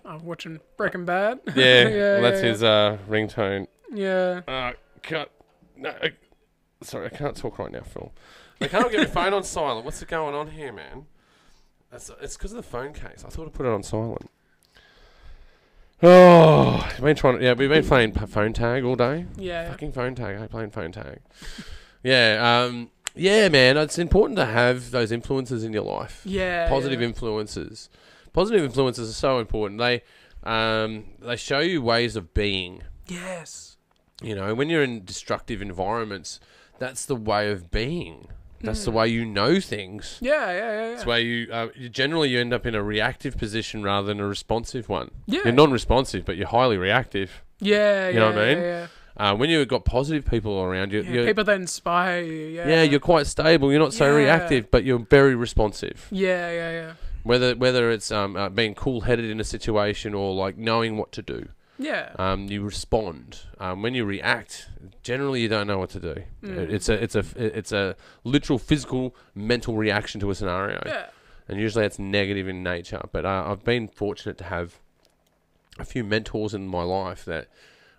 I'm watching Breaking Bad. Yeah, well, that's his ringtone. Yeah. Cut. No, sorry, I can't talk right now, Phil. I can't get my phone on silent. What's going on here, man? It's because of the phone case. I thought I put it on silent. Oh, we've been playing phone tag all day. Yeah. Fucking phone tag. I hate playing phone tag. Yeah, yeah, man. It's important to have those influences in your life. Yeah. Positive influences. Positive influences are so important. They show you ways of being. Yes. You know, when you're in destructive environments, that's the way of being. That's the way you know things. Yeah. That's why you generally you end up in a reactive position rather than a responsive one. Yeah. You're non-responsive, but you're highly reactive. Yeah. You know what I mean? Yeah. When you've got positive people around you, People that inspire you. Yeah. yeah, you're quite stable. You're not so reactive, but you're very responsive. Yeah. Whether it's being cool-headed in a situation or like knowing what to do. Yeah. You respond. When you react, generally you don't know what to do. It's a literal, physical, mental reaction to a scenario. Yeah. And usually it's negative in nature. But I've been fortunate to have a few mentors in my life that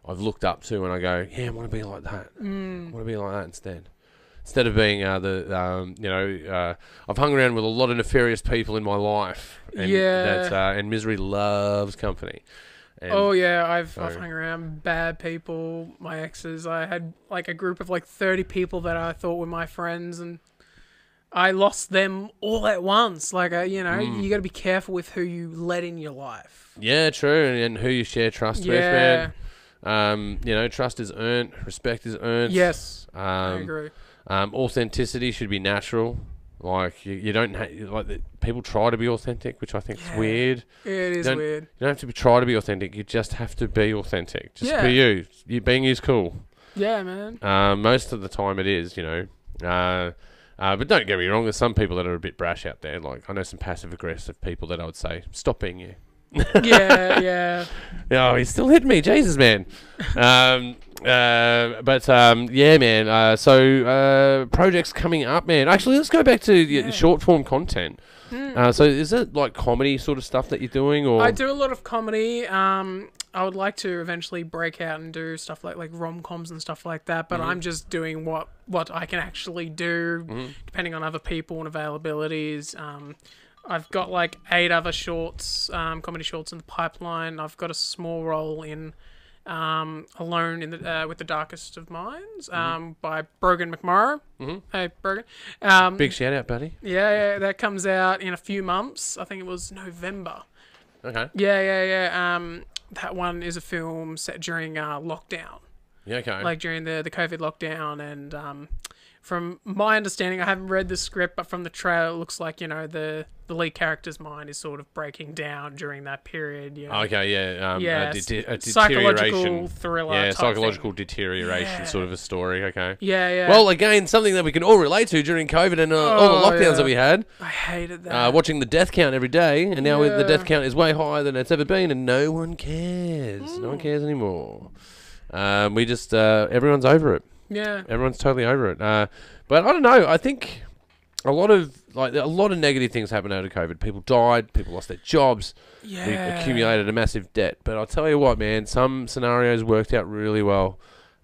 I've looked up to, and I go, yeah, I want to be like that. I want to be like that instead. Instead of being I've hung around with a lot of nefarious people in my life. And and misery loves company. And I've hung around bad people, my exes. I had like a group of like 30 people that I thought were my friends, and I lost them all at once. Like, you got to be careful with who you let in your life. Yeah, true, and who you share trust with, man. Trust is earned, respect is earned. Yes, I agree. Authenticity should be natural. Like you don't people try to be authentic, which I think is weird. It is weird. You don't have to try to be authentic. You just have to be authentic. Just be you. You being you is cool. Yeah, man. Most of the time it is, but don't get me wrong. There's some people that are a bit brash out there. Like I know some passive aggressive people that I would say stop being you. Yeah. Oh, he still hit me, Jesus, man. Yeah, man. So projects coming up, man. Actually, let's go back to short form content. So is it like comedy sort of stuff that you're doing, or I do a lot of comedy. I would like to eventually break out and do stuff like rom-coms and stuff like that, but I'm just doing what I can actually do, depending on other people and availabilities. I've got like 8 other shorts, comedy shorts in the pipeline. I've got a small role in Alone in the with the Darkest of Minds by Brogan McMorrow. Hey, Brogan. big shout out, buddy. Yeah, that comes out in a few months. I think it was November. Okay. Yeah. That one is a film set during lockdown. Yeah, okay. Like during the COVID lockdown, and from my understanding, I haven't read the script, but from the trailer, it looks like the lead character's mind is sort of breaking down during that period. Okay, yeah. A deterioration. Psychological thriller. Yeah, type psychological thing. deterioration sort of a story. Okay. Yeah. Well, again, something that we can all relate to during COVID and all the lockdowns that we had. I hated that. Watching the death count every day, and now the death count is way higher than it's ever been, and no one cares. No one cares anymore. We just everyone's over it. Yeah. Everyone's totally over it. But I don't know. I think a lot of negative things happened out of COVID. People died. People lost their jobs. Yeah. We accumulated a massive debt. But I'll tell you what, man. Some scenarios worked out really well.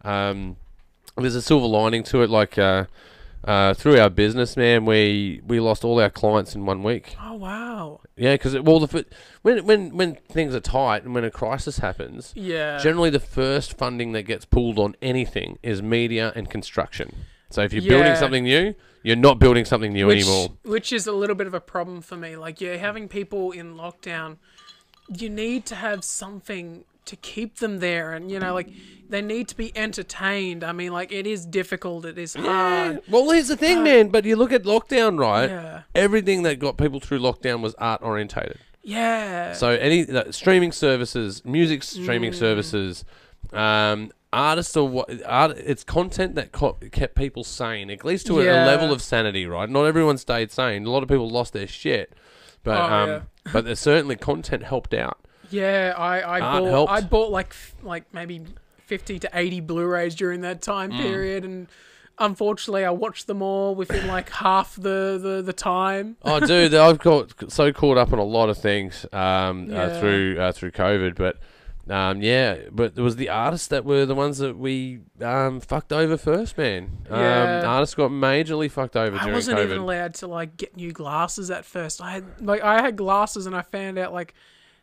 There's a silver lining to it. Like through our business, man, we lost all our clients in 1 week. Oh wow. Yeah, because when things are tight and when a crisis happens, generally the first funding that gets pulled on anything is media and construction. So if you're building something new, you're not building something new anymore. Which is a little bit of a problem for me. Like, having people in lockdown you need to have something to keep them there, and like they need to be entertained. I mean, like it is difficult, it is hard. Well, here's the thing, man. But you look at lockdown, right? Yeah. Everything that got people through lockdown was art orientated. Yeah. So any streaming services, music streaming services, artists or what? It's content that kept people sane, at least to a level of sanity, right? Not everyone stayed sane. A lot of people lost their shit, but but there's certainly content helped out. Yeah, I bought like maybe 50 to 80 Blu-rays during that time period, and unfortunately I watched them all within like half the time. Oh, dude, I've got so caught up on a lot of things through COVID, but but it was the artists that were the ones that we fucked over first, man. Artists got majorly fucked over during COVID. I wasn't even allowed to like get new glasses at first. I had glasses, and I found out like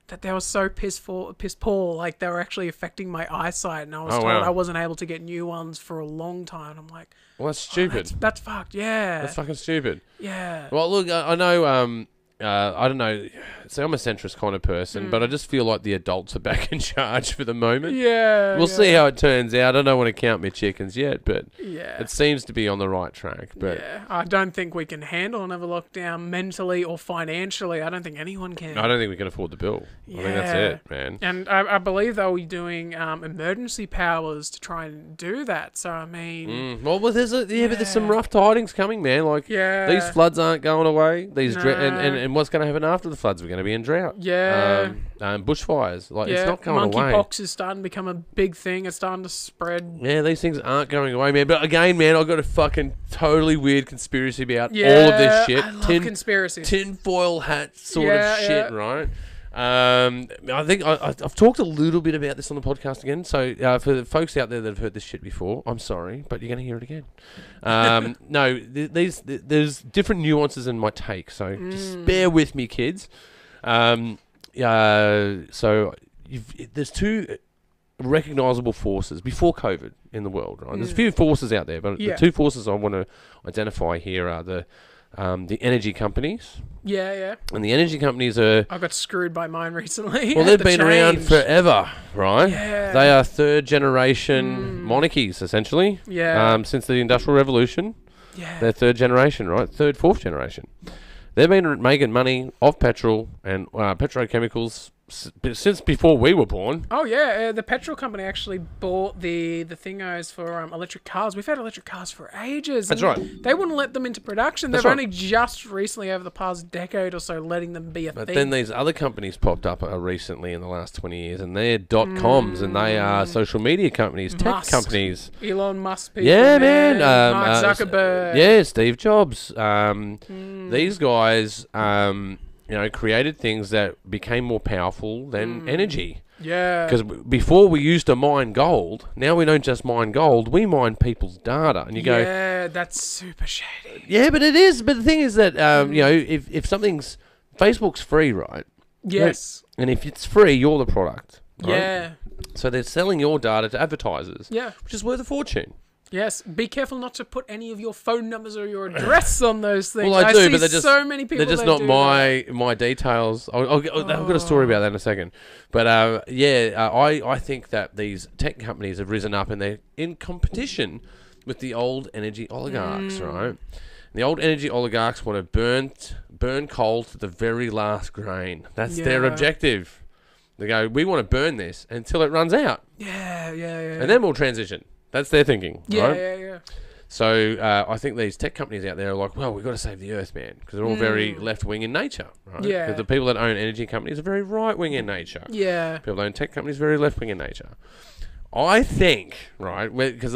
that they were so piss poor, like they were actually affecting my eyesight, and I was told I wasn't able to get new ones for a long time. I'm like, well, that's stupid. That's fucked. Yeah, that's fucking stupid. Yeah. Well, look, I know. I don't know. See, I'm a centrist kind of person, but I just feel like the adults are back in charge for the moment. Yeah. We'll see how it turns out. I don't want to count my chickens yet, but yeah, it seems to be on the right track. But yeah, I don't think we can handle another lockdown mentally or financially. I don't think anyone can. I don't think we can afford the bill. Yeah. I think that's it, man. And I believe they'll be doing emergency powers to try and do that. So, I mean... Well, but there's some rough tidings coming, man. Like, these floods aren't going away. These and what's going to happen after the floods? We're going to be in drought. Yeah. Bushfires. Like, it's not going away. Monkeypox is starting to become a big thing. It's starting to spread. Yeah, these things aren't going away, man. But again, man, I've got a fucking totally weird conspiracy about all of this shit. I love conspiracies. Tinfoil hat sort of shit, right? I think I've talked a little bit about this on the podcast again. So for the folks out there that have heard this shit before, I'm sorry, but you're going to hear it again. No, there's different nuances in my take, so just bear with me, kids. So there's two recognizable forces before COVID in the world, right? There's a few forces out there, but the two forces I want to identify here are the energy companies. Yeah. And the energy companies are... I got screwed by mine recently. Well, they've been around forever, right? Yeah. They are third-generation monarchies, essentially. Yeah. Since the Industrial Revolution. Yeah. They're third generation, right? Third, fourth generation. They've been making money off petrol and petrochemicals since before we were born. Oh yeah, the petrol company actually bought the thingos for electric cars. We've had electric cars for ages. That's right. They wouldn't let them into production. They've only just recently, over the past decade or so, letting them be a thing. But then these other companies popped up recently in the last 20 years, and they're .coms, and they are social media companies, tech companies. Elon Musk people. Yeah, man. Mark Zuckerberg. Yeah, Steve Jobs. These guys... created things that became more powerful than energy. Yeah. Because before we used to mine gold, now we don't just mine gold, we mine people's data. And you go... Yeah, that's super shady. Yeah, but it is. But the thing is that, if something's... Facebook's free, right? Yes. And if it's free, you're the product. Right? Yeah. So they're selling your data to advertisers. Yeah. Which is worth a fortune. Yes, be careful not to put any of your phone numbers or your address on those things. Well, I do, see but they're just so many people. They're just not my details. I've got a story about that in a second. But I think that these tech companies have risen up and they're in competition with the old energy oligarchs, right? The old energy oligarchs want to burn coal to the very last grain. That's their objective. They go, we want to burn this until it runs out. Yeah. And then we'll transition. That's their thinking, right? Yeah. So I think these tech companies out there are like, well, we've got to save the earth, man, because they're all very left-wing in nature, right? Yeah. Because the people that own energy companies are very right-wing in nature. Yeah. People that own tech companies are very left-wing in nature. I think, right, because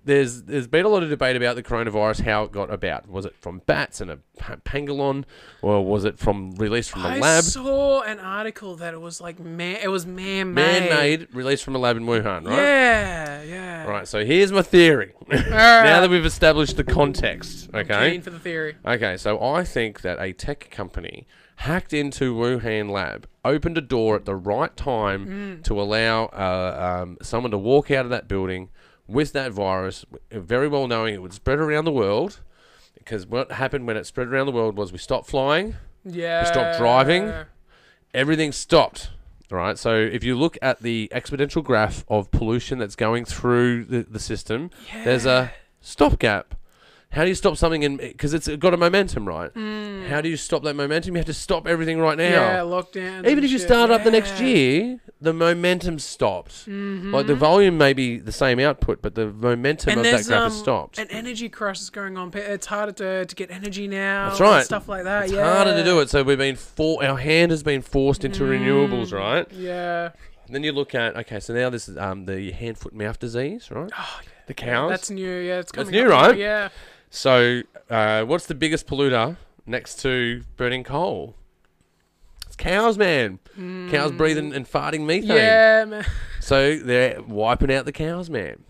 there's been a lot of debate about the coronavirus, how it got about. Was it from bats and a pangolin, or was it released from a lab? I saw an article that it was like man-made. Man-made, released from a lab in Wuhan, right? Yeah. Right, so here's my theory. Now that we've established the context, okay? Keen for the theory. Okay, so I think that a tech company hacked into Wuhan lab, opened a door at the right time to allow someone to walk out of that building with that virus, very well knowing it would spread around the world. Because what happened when it spread around the world was we stopped flying, we stopped driving, everything stopped. All right. So if you look at the exponential graph of pollution that's going through the system, there's a stopgap. How do you stop something because it's got a momentum, right? How do you stop that momentum? You have to stop everything right now. Yeah, lockdown. Even if you start up the next year, the momentum stopped. Like the volume may be the same output, but the momentum of that graph has stopped. An energy crisis going on. It's harder to get energy now. That's right. And stuff like that. It's harder to do it. So our hand has been forced into renewables, right? Yeah. And then you look at so now this is the hand, foot, mouth disease, right? Oh, yeah. The cows. That's new. Yeah, it's coming. That's new, right? Yeah. So, what's the biggest polluter next to burning coal? It's cows, man. Cows breathing and farting methane. Yeah, man. So they're wiping out the cows, man.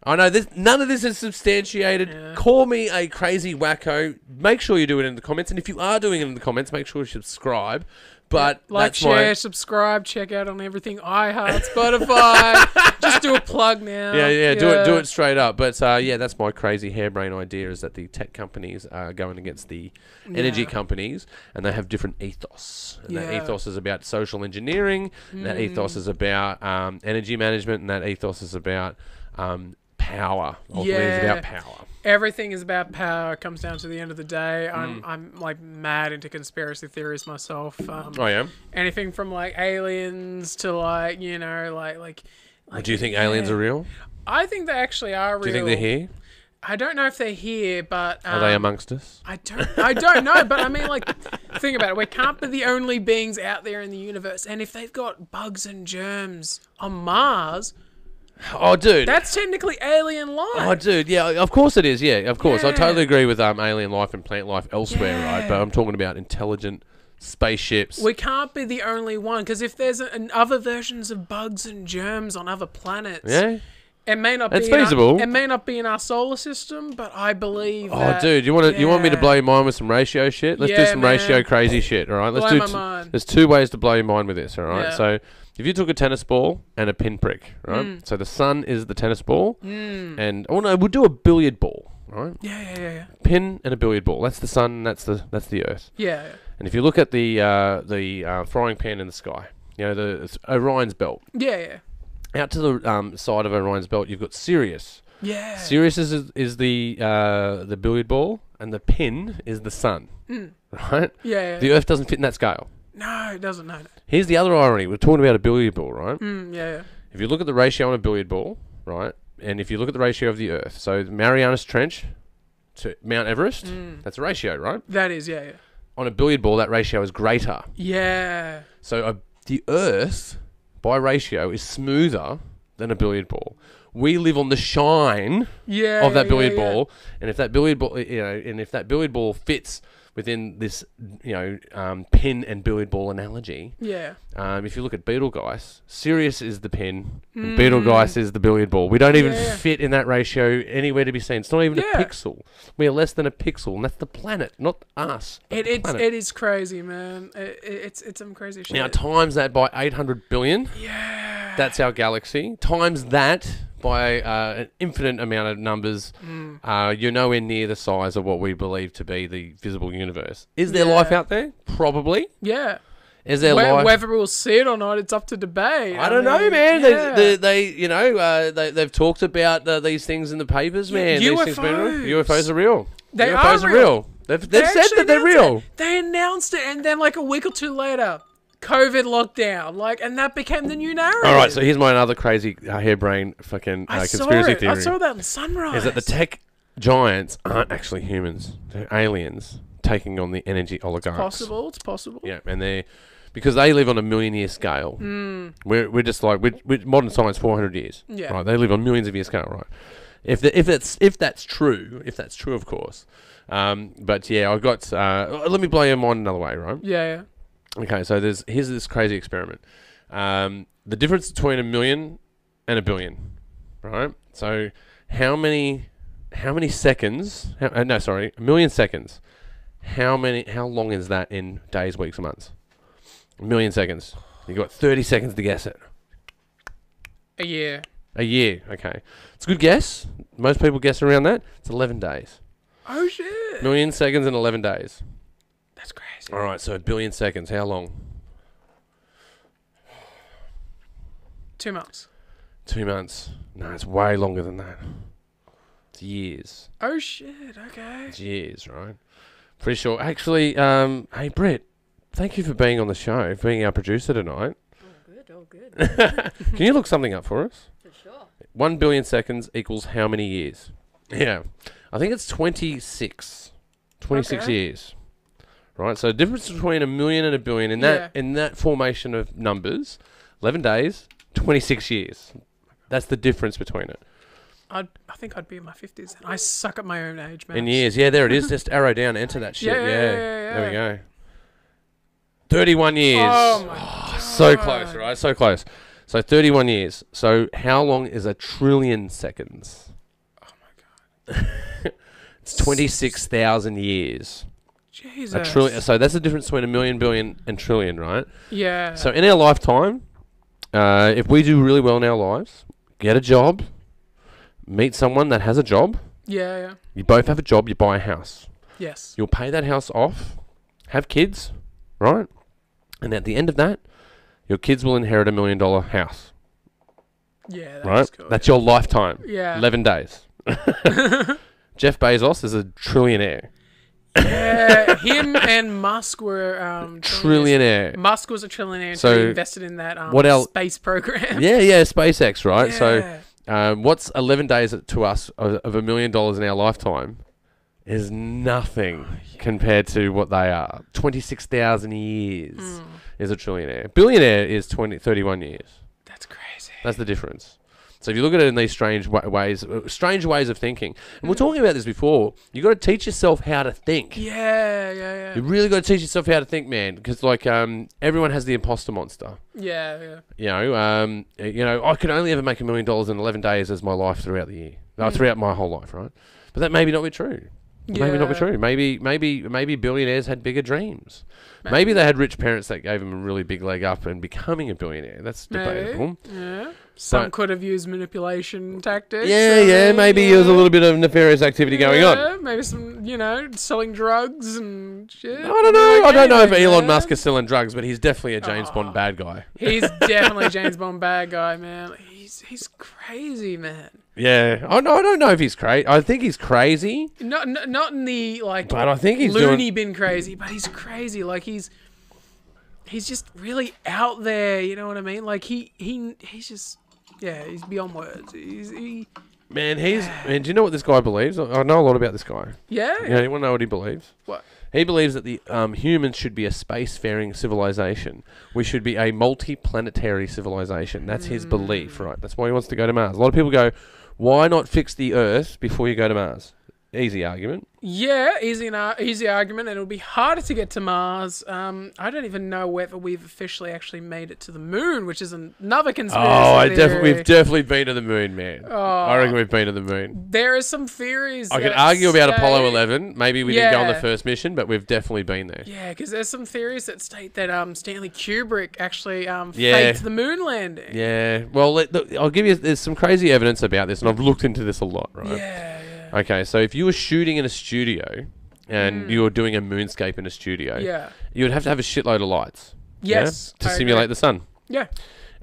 I know none of this is substantiated. Yeah. Call me a crazy wacko. Make sure you do it in the comments. And if you are doing it in the comments, make sure you subscribe. But like, share, subscribe, check out on everything. iHeart, Spotify. Just do a plug now. Yeah. Do it straight up. But that's my crazy harebrained idea is that the tech companies are going against the energy companies, and they have different ethos. And that ethos is about social engineering. And that ethos is about energy management, and that ethos is about power. Ultimately, it's about power. Everything is about power. It comes down to the end of the day. I'm like mad into conspiracy theories myself. I am. Anything from like aliens to like like. Do you think aliens are real? I think they actually are real. Do you think they're here? I don't know if they're here, but are they amongst us? I don't know, but I mean, like, think about it. We can't be the only beings out there in the universe, and if they've got bugs and germs on Mars. Oh, dude. That's technically alien life. Oh, dude. Yeah, of course it is. Yeah, of course. I totally agree with alien life and plant life elsewhere, right? But I'm talking about intelligent spaceships. We can't be the only one, because if there's other versions of bugs and germs on other planets, it may not it's be feasible. It may not be in our solar system, but I believe. Oh, dude, you want me to blow your mind with some ratio shit? Let's do some ratio crazy shit. All right, let's blow my mind. There's two ways to blow your mind with this. All right, so. If you took a tennis ball and a pinprick, right? So the sun is the tennis ball, and we'll do a billiard ball, right? Yeah. Pin and a billiard ball. That's the sun. That's the Earth. Yeah. And if you look at the frying pan in the sky, it's Orion's belt. Yeah. Out to the side of Orion's belt, you've got Sirius. Yeah. Sirius is the billiard ball, and the pin is the sun. Right? Yeah. The Earth doesn't fit in that scale. No, it doesn't. No. Here's the other irony. We're talking about a billiard ball, right? Yeah. If you look at the ratio on a billiard ball, right, and if you look at the ratio of the Earth, so the Marianas Trench to Mount Everest, that's a ratio, right? That is, yeah. On a billiard ball, that ratio is greater. Yeah. So the Earth, by ratio, is smoother than a billiard ball. We live on the shine of that billiard ball, and if that billiard ball, fits within this, pin and billiard ball analogy. Yeah. If you look at Betelgeuse, Sirius is the pin, and Betelgeuse is the billiard ball. We don't even fit in that ratio anywhere to be seen. It's not even a pixel. We are less than a pixel, and that's the planet, not us. It is crazy, man. It's some crazy shit. Now times that by 800 billion. Yeah. That's our galaxy. Times that by an infinite amount of numbers, you're nowhere near the size of what we believe to be the visible universe. Is there life out there? Probably. Yeah. Is there life? Whether we'll see it or not, it's up to debate. I don't know, man. Yeah. They've talked about these things in the papers, man. UFOs. UFOs are real. UFOs are real. They've said that they're real. They announced it, and then like a week or two later, COVID lockdown, and that became the new narrative. All right, so here's my another crazy harebrained fucking conspiracy theory. I saw that in Sunrise. Is that the tech giants aren't actually humans? They're aliens taking on the energy oligarchs. It's possible. Yeah, and because they live on a million-year scale. We're just like we're modern science 400 years. Yeah. Right, they live on millions of year scale. Right. If that's true, of course. But yeah, I got. Let me blow your mind another way, right? Yeah. Okay, so here's this crazy experiment. The difference between a million and a billion, right? So how many seconds? A million seconds. How long is that in days, weeks, or months? A million seconds. You got 30 seconds to guess it. A year. A year. Okay, it's a good guess. Most people guess around that. It's 11 days. Oh shit! Million seconds in 11 days. That's crazy. All right, so a billion seconds. How long? 2 months. 2 months. No, it's way longer than that. It's years. Oh shit! Okay. It's years, right? Pretty sure. Actually, hey Brett, thank you for being on the show, for being our producer tonight. All good. Can you look something up for us? For sure. 1 billion seconds equals how many years? Yeah. I think it's 26. 26 Okay. years. Right? So the difference between a million and a billion in that formation of numbers, 11 days, 26 years. That's the difference between it. I think I'd be in my 50s. I suck at my own age, man. In years. Yeah, there it is. Just arrow down, enter that shit. Yeah. There we go. 31 years. Oh my God. So close, right? So close. So 31 years. So how long is a trillion seconds? Oh my God. It's 26,000 years. Jesus. A trillion. So that's the difference between a million, billion, and trillion, right? Yeah. So in our lifetime, if we do really well in our lives, get a job, meet someone that has a job, Yeah. you both have a job, you buy a house. Yes. You'll pay that house off, have kids, right? And at the end of that, your kids will inherit $1 million house, Yeah. That's right? cool. That's your lifetime. Yeah. 11 days. Jeff Bezos is a trillionaire. Yeah. Him and Musk were Trillionaire. Musk was a trillionaire. So, So he invested in that what else- space program. Yeah, SpaceX, right? Yeah. So what's 11 days to us of $1 million in our lifetime is nothing compared to what they are. 26,000 years is a trillionaire. Billionaire is 31 years. That's crazy. That's the difference. So if you look at it in these strange ways of thinking, and we're talking about this before, you got to teach yourself how to think. Yeah. You really got to teach yourself how to think, man, because like everyone has the imposter monster. Yeah. You know, I could only ever make $1 million in 11 days as my life throughout the year, throughout my whole life, right? But that may not be true. Maybe not be true. Maybe billionaires had bigger dreams. Maybe they had rich parents that gave them a really big leg up in becoming a billionaire. That's debatable. Yeah. Some But- could have used manipulation tactics. Yeah. Maybe there was a little bit of nefarious activity going on. Maybe some, selling drugs and shit. I don't know. I don't know if Elon man. Musk is selling drugs, but he's definitely a James Bond bad guy. He's definitely a James Bond bad guy, man. He's crazy, man. Yeah. I don't know if he's crazy. I think he's crazy. Not in the But I think he's loony bin crazy, but he's crazy. Like he's just really out there. You know what I mean? Like he's just he's beyond words. Man, do you know what this guy believes? I know a lot about this guy. Yeah. Yeah, you want to know what he believes? What? He believes that the humans should be a spacefaring civilization. We should be a multi-planetary civilization. That's his belief, right? That's why he wants to go to Mars. A lot of people go, why not fix the Earth before you go to Mars? Easy argument. Yeah, easy argument, and it'll be harder to get to Mars. I don't even know whether we've officially actually made it to the moon, which is another conspiracy theory. We've definitely been to the moon, man. I reckon we've been to the moon. There are some theories. I could that argue about state- Apollo 11. Maybe we didn't go on the Yeah. first mission, but we've definitely been there. Yeah, because there's some theories that state that Yeah. Stanley Kubrick actually faked the moon landing. Yeah. Well, I'll give you. There's some crazy evidence about this, and I've looked into this a lot, right? Yeah. Okay, so if you were shooting in a studio and you were doing a moonscape in a studio, you would have to have a shitload of lights. Yes. To I simulate agree. the sun. Yeah.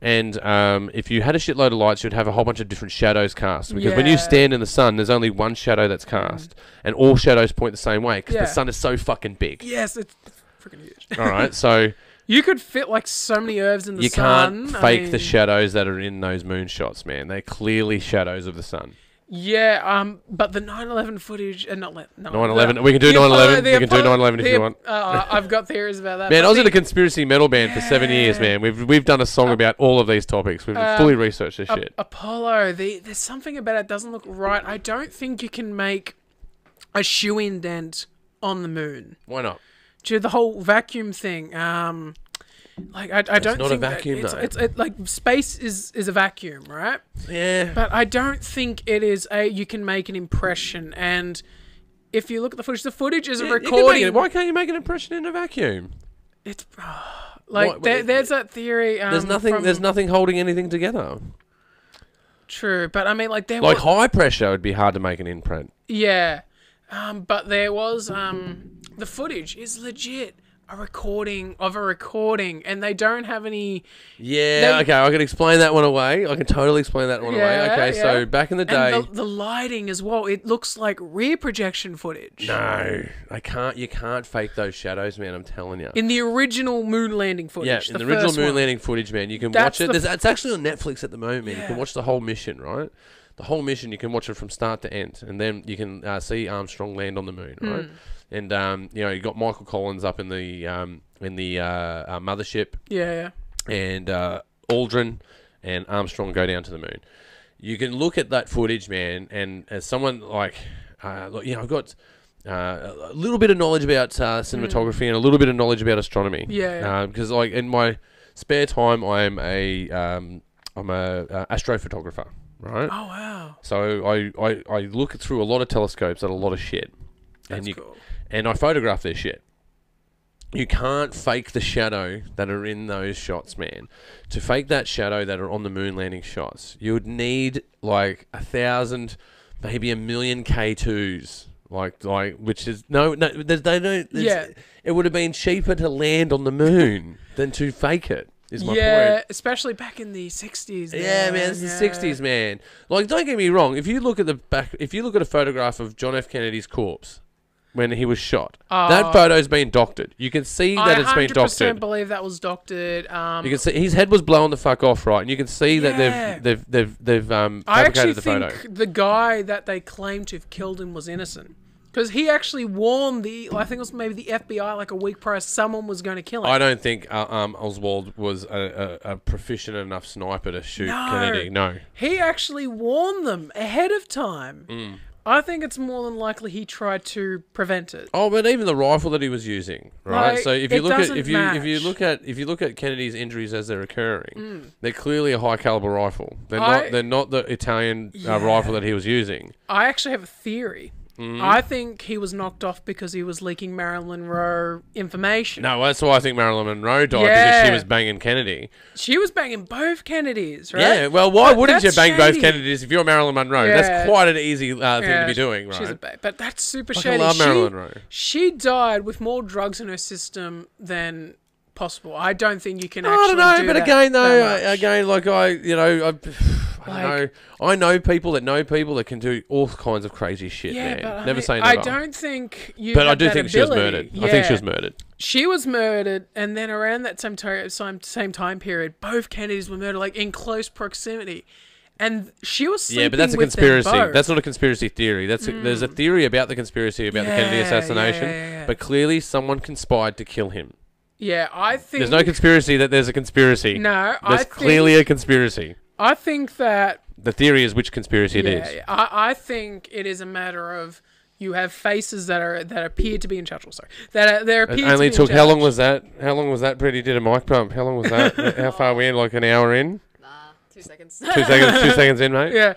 And if you had a shitload of lights, you'd have a whole bunch of different shadows cast. Because when you stand in the sun, there's only one shadow that's cast. And all shadows point the same way because the sun is so fucking big. Yes, it's freaking huge. All right, so You could fit like so many herbs in the you sun. can't fake the shadows that are in those moonshots, man. They're clearly shadows of the sun. Yeah, but the 9/11 footage, and not 9/11. We can do 9/11. We can do 9/11 if you want. I've got theories about that. Man, but I was in a conspiracy metal band for 7 years, man. We've done a song about all of these topics. We've fully researched this shit. Apollo, there's something about it that doesn't look right. I don't think you can make a shoe-in dent on the moon. Why not? Due to the whole vacuum thing. Like I don't not a think vacuum, that though. it's like space is a vacuum, right? Yeah. But I don't think it is you can make an impression. And if you look at the footage is a recording. Why can't you make an impression in a vacuum? It's like there's that theory. There's nothing holding anything together. True, but I mean, like there Like was, high pressure would be hard to make an imprint. yeah, but there was the footage is legit a recording of a recording, and they don't have any. Yeah, okay, I can explain that one away. I can totally explain that one away. Okay, so back in the day, and the lighting as well. It looks like rear projection footage. no, I can't. You can't fake those shadows, man. I'm telling you. In the original moon landing footage. Yeah, in the original moon landing footage, man, you can watch it. It's actually on Netflix at the moment, man. You can watch the whole mission, right? The whole mission, you can watch it from start to end, and then you can see Armstrong land on the moon, right? And you got Michael Collins up in the mothership. Yeah. And Aldrin and Armstrong go down to the moon. You can look at that footage, man, and as someone like, I've got a little bit of knowledge about cinematography and a little bit of knowledge about astronomy. Yeah. Because like in my spare time, I'm a astrophotographer, right? Oh wow. So I look through a lot of telescopes at a lot of shit. That's cool. And I photograph their shit. You can't fake the shadow that are in those shots, man. To fake that shadow that are on the moon landing shots, you would need like 1,000, maybe 1,000,000 K2s. Like, which is they don't. It would have been cheaper to land on the moon than to fake it. Is my point. Especially back in the 60s. Yeah, man, it's the 60s, man. Like, don't get me wrong. If you look at a photograph of John F. Kennedy's corpse when he was shot, that photo's been doctored. You can see that it's been doctored. I 100% believe that was doctored. You can see his head was blown the fuck off, right? And you can see that they've fabricated the photo. I actually think the guy that they claimed to have killed him was innocent. Because he actually warned I think it was maybe the FBI like a week prior, someone was going to kill him. I don't think Oswald was a proficient enough sniper to shoot Kennedy. No. He actually warned them ahead of time. I think it's more than likely he tried to prevent it. Oh, but even the rifle that he was using, right? Like, so if you look at Kennedy's injuries as they're occurring, they're clearly a high caliber rifle. They're not the Italian rifle that he was using. I actually have a theory. I think he was knocked off because he was leaking Marilyn Monroe information. No, that's why I think Marilyn Monroe died, because she was banging Kennedy. She was banging both Kennedys, right? Yeah, well, why wouldn't you bang both Kennedys if you're Marilyn Monroe? Yeah. That's quite an easy thing to be doing, right? She's a babe, but that's super I shady. love Marilyn Monroe. She died with more drugs in her system than possible. I don't think you can actually I don't know, but again, I know people that can do all kinds of crazy shit, man. But never say never. I don't think you. But I do think she was murdered. Yeah. I think she was murdered. She was murdered, and then around that same time period, both Kennedys were murdered, like in close proximity. And she was sleeping but that's a with conspiracy. them both. That's not a conspiracy theory. There's a theory about the conspiracy about the Kennedy assassination, but clearly someone conspired to kill him. Yeah, I think... There's no conspiracy that there's a conspiracy. No, There's clearly a conspiracy. I think that... The theory is which conspiracy it is. Yeah. I think it is a matter of you have faces that appear to be in charge. How long was that? How long was that, Brett? He did a mic bump. How long was that? How far are we in? Like an hour in? 2 seconds. 2 seconds. 2 seconds in, mate. Yeah.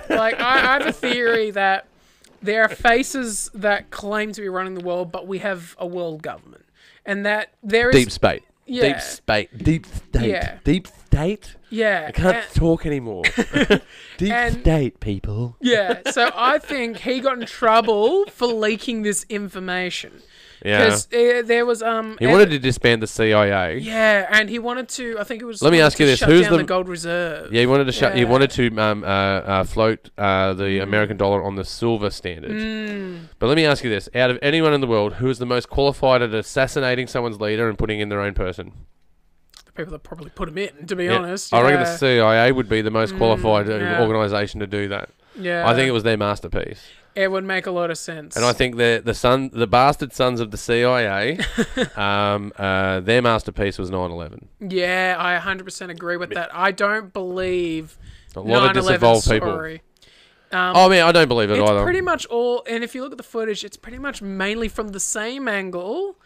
I have a theory that there are faces that claim to be running the world, but we have a world government. And that there is... Deep state. Yeah. Deep state. Yeah. Deep state? Yeah. I can't talk anymore. Deep state, people. Yeah. So I think he got in trouble for leaking this information. Yeah. Because there was... He wanted to disband the CIA. Yeah, and he wanted to... I think it was... Let me ask you this. Who's the gold reserve. Yeah, he wanted to He wanted to float the American dollar on the silver standard. But let me ask you this: out of anyone in the world, who is the most qualified at assassinating someone's leader and putting in their own person? The people that probably put him in, to be honest. I reckon the CIA would be the most qualified organisation to do that. Yeah, I think it was their masterpiece. It would make a lot of sense. And I think the bastard sons of the CIA, their masterpiece was 9/11. Yeah, I 100% agree with that. I don't believe a lot of disinvolved people. I don't believe it either. It's pretty much all, and if you look at the footage, it's pretty much mainly from the same angle.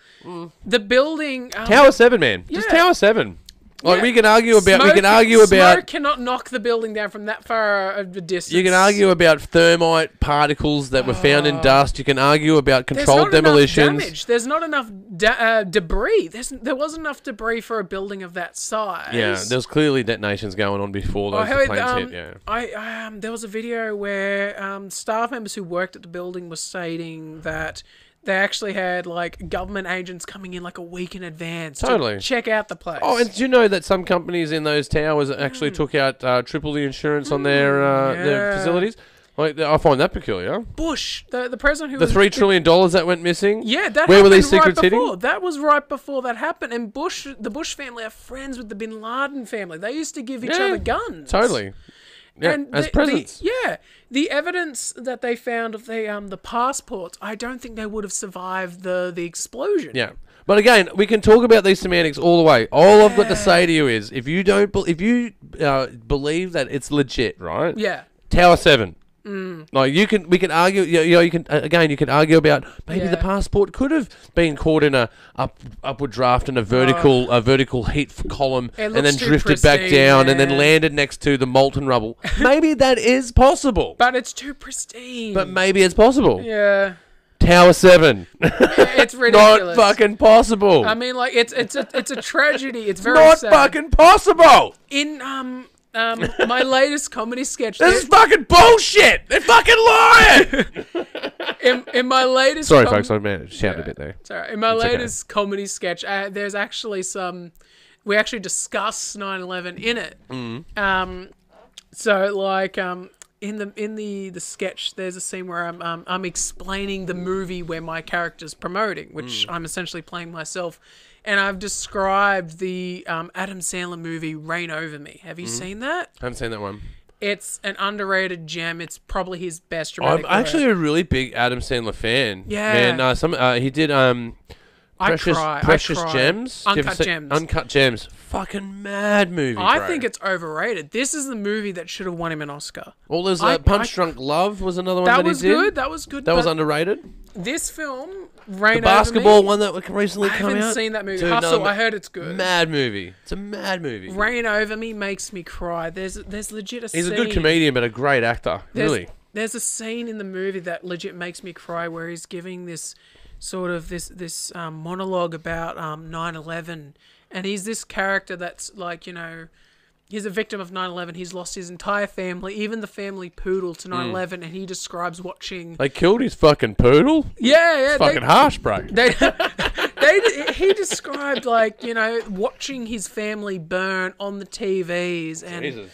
The building... Tower 7, man. Just Tower 7. Like we can argue about smoke cannot knock the building down from that far of a distance. You can argue about thermite particles that were found in dust. You can argue about controlled demolitions. There's not enough debris. There wasn't enough debris for a building of that size. Yeah, there was clearly detonations going on before those planes hit. Yeah. There was a video where staff members who worked at the building were stating that They actually had like government agents coming in like a week in advance Totally. to check out the place. Oh, and do you know that some companies in those towers actually took out triple the insurance on their facilities? Like, I find that peculiar. Bush, the president who The was $3 trillion that went missing. Yeah, that Where were happened these secrets right before. hitting? That was right before that happened. And the Bush family are friends with the Bin Laden family. They used to give each other guns. Totally. Yeah, And as presents. The evidence that they found of the passports, I don't think they would have survived the explosion. Yeah. But again, we can talk about these semantics all the way. All I've got to say to you is, if you don't, if you believe that it's legit, right? Yeah. Tower 7. Like we can argue. You can argue about maybe the passport could have been caught in a upward draft in a vertical heat column and then drifted back down and then landed next to the molten rubble. Maybe that is possible. But it's too pristine. But maybe it's possible. Yeah. Tower 7. It's ridiculous. Not fucking possible. I mean, like it's a tragedy. It's very Not sad. fucking possible. In my latest comedy sketch. This is fucking bullshit. They're fucking lying. in my latest. Sorry, folks. I man shouted a bit there. Sorry. In my latest comedy sketch, there's actually we actually discuss 9/11 in it. So like in the sketch, there's a scene where I'm explaining the movie where my character's promoting, which I'm essentially playing myself. And I've described the Adam Sandler movie Reign Over Me. Have you seen that? I haven't seen that one. It's an underrated gem. It's probably his best dramatic I'm actually work. a really big Adam Sandler fan. Yeah. Man, he did Precious Gems. Uncut Gems. Uncut Gems. Fucking mad movie, I bro. think it's overrated. This is the movie that should have won him an Oscar. Well, there's Punch Drunk Love was another one that he did. Good. That was good. That was underrated. This film, Reign The basketball one that recently I come out. haven't seen that movie. Dude, Hustle, I heard it's good. Mad movie. It's a mad movie. Reign Over Me makes me cry. There's legit a scene. He's a good comedian, but a great actor. Really. There's a scene in the movie that legit makes me cry where he's giving this sort of this monologue about 9/11, and he's this character that's like, you know, he's a victim of 9/11. He's lost his entire family, even the family poodle, to 9/11, and he describes watching. They killed his fucking poodle? Yeah. It's fucking harsh, bro. He described, like, you know, watching his family burn on the TVs, and Jesus.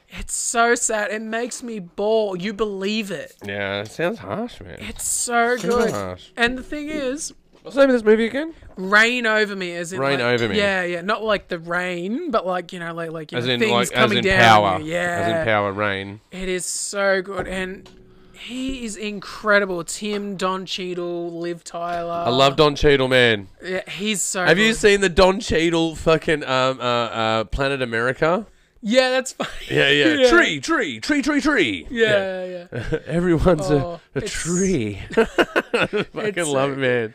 it's so sad. It makes me bawl. You believe it. Yeah, it sounds harsh, man. It's so Super good. harsh. And the thing is, What's the name of this movie again? Reign Over Me, as in Reign like, Over Me. Yeah, not like the rain, but like, you know, like you As know, in, things like, coming as in down. power. On you. Yeah, As in power, rain. It is so good, and he is incredible. It's him, Don Cheadle, Liv Tyler. I love Don Cheadle, man. Yeah, he's so. Have good. you seen the Don Cheadle fucking Planet America? Yeah, that's funny. Yeah. Tree. Yeah. Everyone's a it's- tree. Fucking love it, man.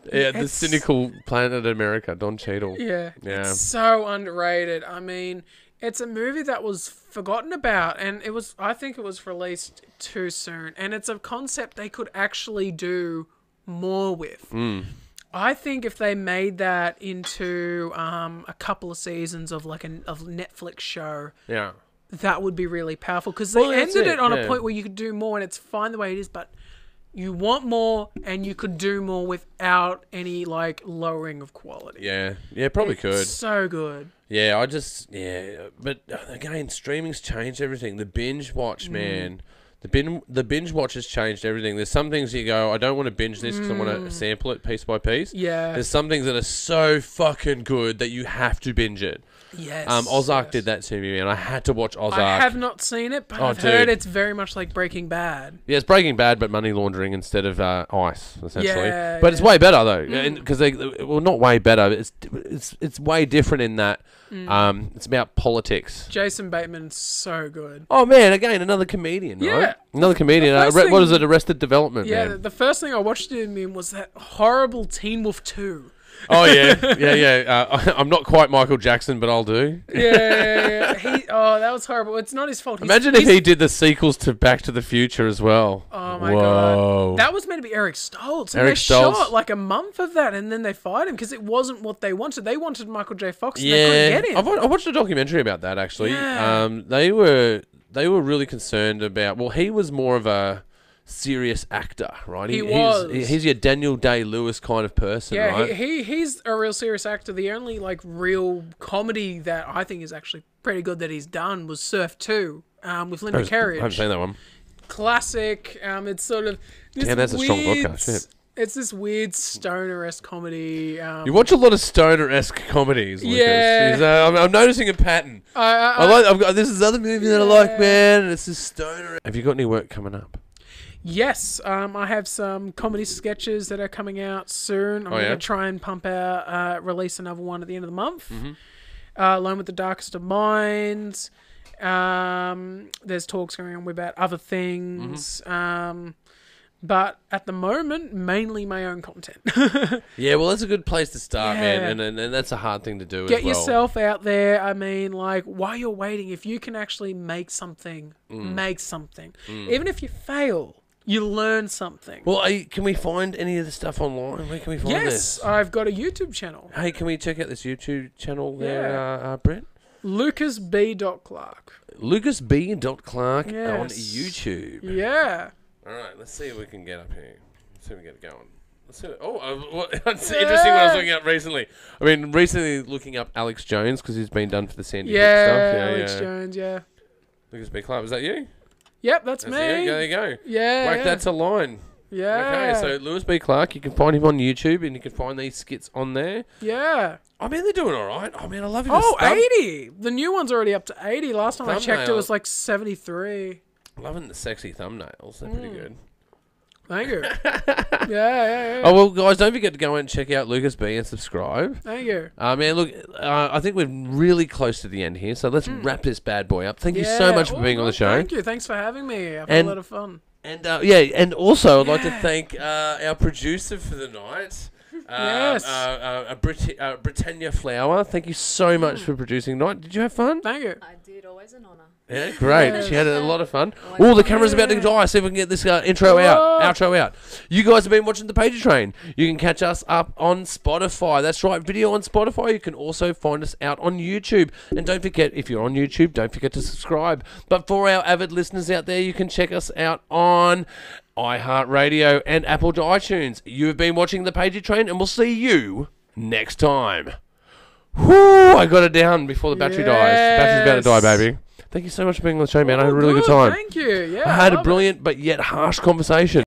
Yeah, the It's- cynical Planet America, Don Cheadle. Yeah. Yeah. It's so underrated. I mean, it's a movie that was forgotten about, and I think it was released too soon. And it's a concept they could actually do more with. I think if they made that into a couple of seasons of like a Netflix show, Yeah. that would be really powerful, because they Well, that's ended it it, on yeah. a point where you could do more, and it's fine the way it is, but you want more, and you could do more without any like lowering of quality. Yeah, probably could. So good. Yeah, but again, streaming's changed everything. The binge watch, man. The binge watch has changed everything. There's some things you go, I don't want to binge this because I want to sample it piece by piece. Yeah. There's some things that are so fucking good that you have to binge it. Yes. Ozark did that to me, man. I had to watch Ozark. I have not seen it, but Oh, I've heard dude. it's very much like Breaking Bad. Yeah, it's Breaking Bad, but money laundering instead of ice, essentially. Yeah, but it's yeah. way better though, because not way better. It's way different in that. It's about politics. Jason Bateman's so good. Oh man, again another comedian, right? Yeah. Another comedian. The first What is thing- it? Arrested Development, Yeah, man. the first thing I watched him in was that horrible Teen Wolf 2. Oh yeah. I'm not quite Michael Jackson, but I'll do. Yeah. That was horrible. It's not his fault. Imagine if he did the sequels to Back to the Future as well. Oh my Whoa. god. That was meant to be Eric Stoltz. And Eric they Stoltz. shot like a month of that, and then they fired him because it wasn't what they wanted. They wanted Michael J. Fox, and they couldn't get him. I watched a documentary about that actually. Yeah. They were really concerned about. Well, he was more of a serious actor, right? He was. He's your Daniel Day-Lewis kind of person, Yeah, right? he's a real serious actor. The only like real comedy that I think is actually pretty good that he's done was Surf 2 with Linda Carey. I haven't seen that one. Classic. It's sort of this Damn, that's a strong weird, podcast. Shit. It's this weird stoner-esque comedy. You watch a lot of stoner-esque comedies, Lucas. Yeah. I'm noticing a pattern. I've got this is another movie that I like, man, and it's this stoner. Have you got any work coming up? Yes, I have some comedy sketches that are coming out soon. I'm going to try and pump out, release another one at the end of the month. Mm-hmm. Alone with the Darkest of Minds. There's talks going on about other things. Mm-hmm. But at the moment, mainly my own content. Yeah, well, that's a good place to start, man, and that's a hard thing to do as well. Get yourself out there. I mean, like, while you're waiting, if you can actually make something, make something. Even if you fail, you learn something. Well, can we find any of the stuff online? Where can we find this? Yes, I've got a YouTube channel. Hey, can we check out this YouTube channel there, Brett? LucasB.Clarke. LucasB.Clarke on Yes. YouTube. Yeah. All right, let's see if we can get up here. Let's see if we can get it going. Let's see. It's interesting what I was looking up recently. I mean, recently looking up Alex Jones because he's been done for the Sandy Hook stuff. Yeah, Alex Jones, yeah. Lucas B. Clarke, was that you? Yep, that's me. There you go. Yeah. Like, that's a line. Yeah. Okay, so Lewis B. Clarke, you can find him on YouTube and you can find these skits on there. Yeah. I mean, they're doing all right. I mean, I love it. 80. The new one's already up to 80. Last time I checked, it was like 73. Loving the sexy thumbnails. They're pretty good. Thank you. yeah. Oh, well, guys, don't forget to go and check out Lucas B and subscribe. Thank you. Man, look, I think we're really close to the end here, so let's wrap this bad boy up. Thank you so much for being on the show. Thank you. Thanks for having me. I've had a lot of fun. And, and also I'd like to thank our producer for the night. Yes. Britannia Flower. Thank you so much for producing tonight. Did you have fun? Thank you. I did. Always an honour. Yeah, great. Yes. She had a lot of fun. Oh, the camera's about to die. See if we can get this outro out. You guys have been watching the Pagey Train. You can catch us up on Spotify. That's right, video on Spotify. You can also find us out on YouTube. And don't forget, if you're on YouTube, don't forget to subscribe. But for our avid listeners out there, you can check us out on iHeartRadio and Apple iTunes. You have been watching the Pagey Train, and we'll see you next time. Whoo! I got it down before the battery dies. The battery's about to die, baby. Thank you so much for being on the show, man. I had a really good time. Thank you. Yeah, I had a brilliant but yet harsh conversation.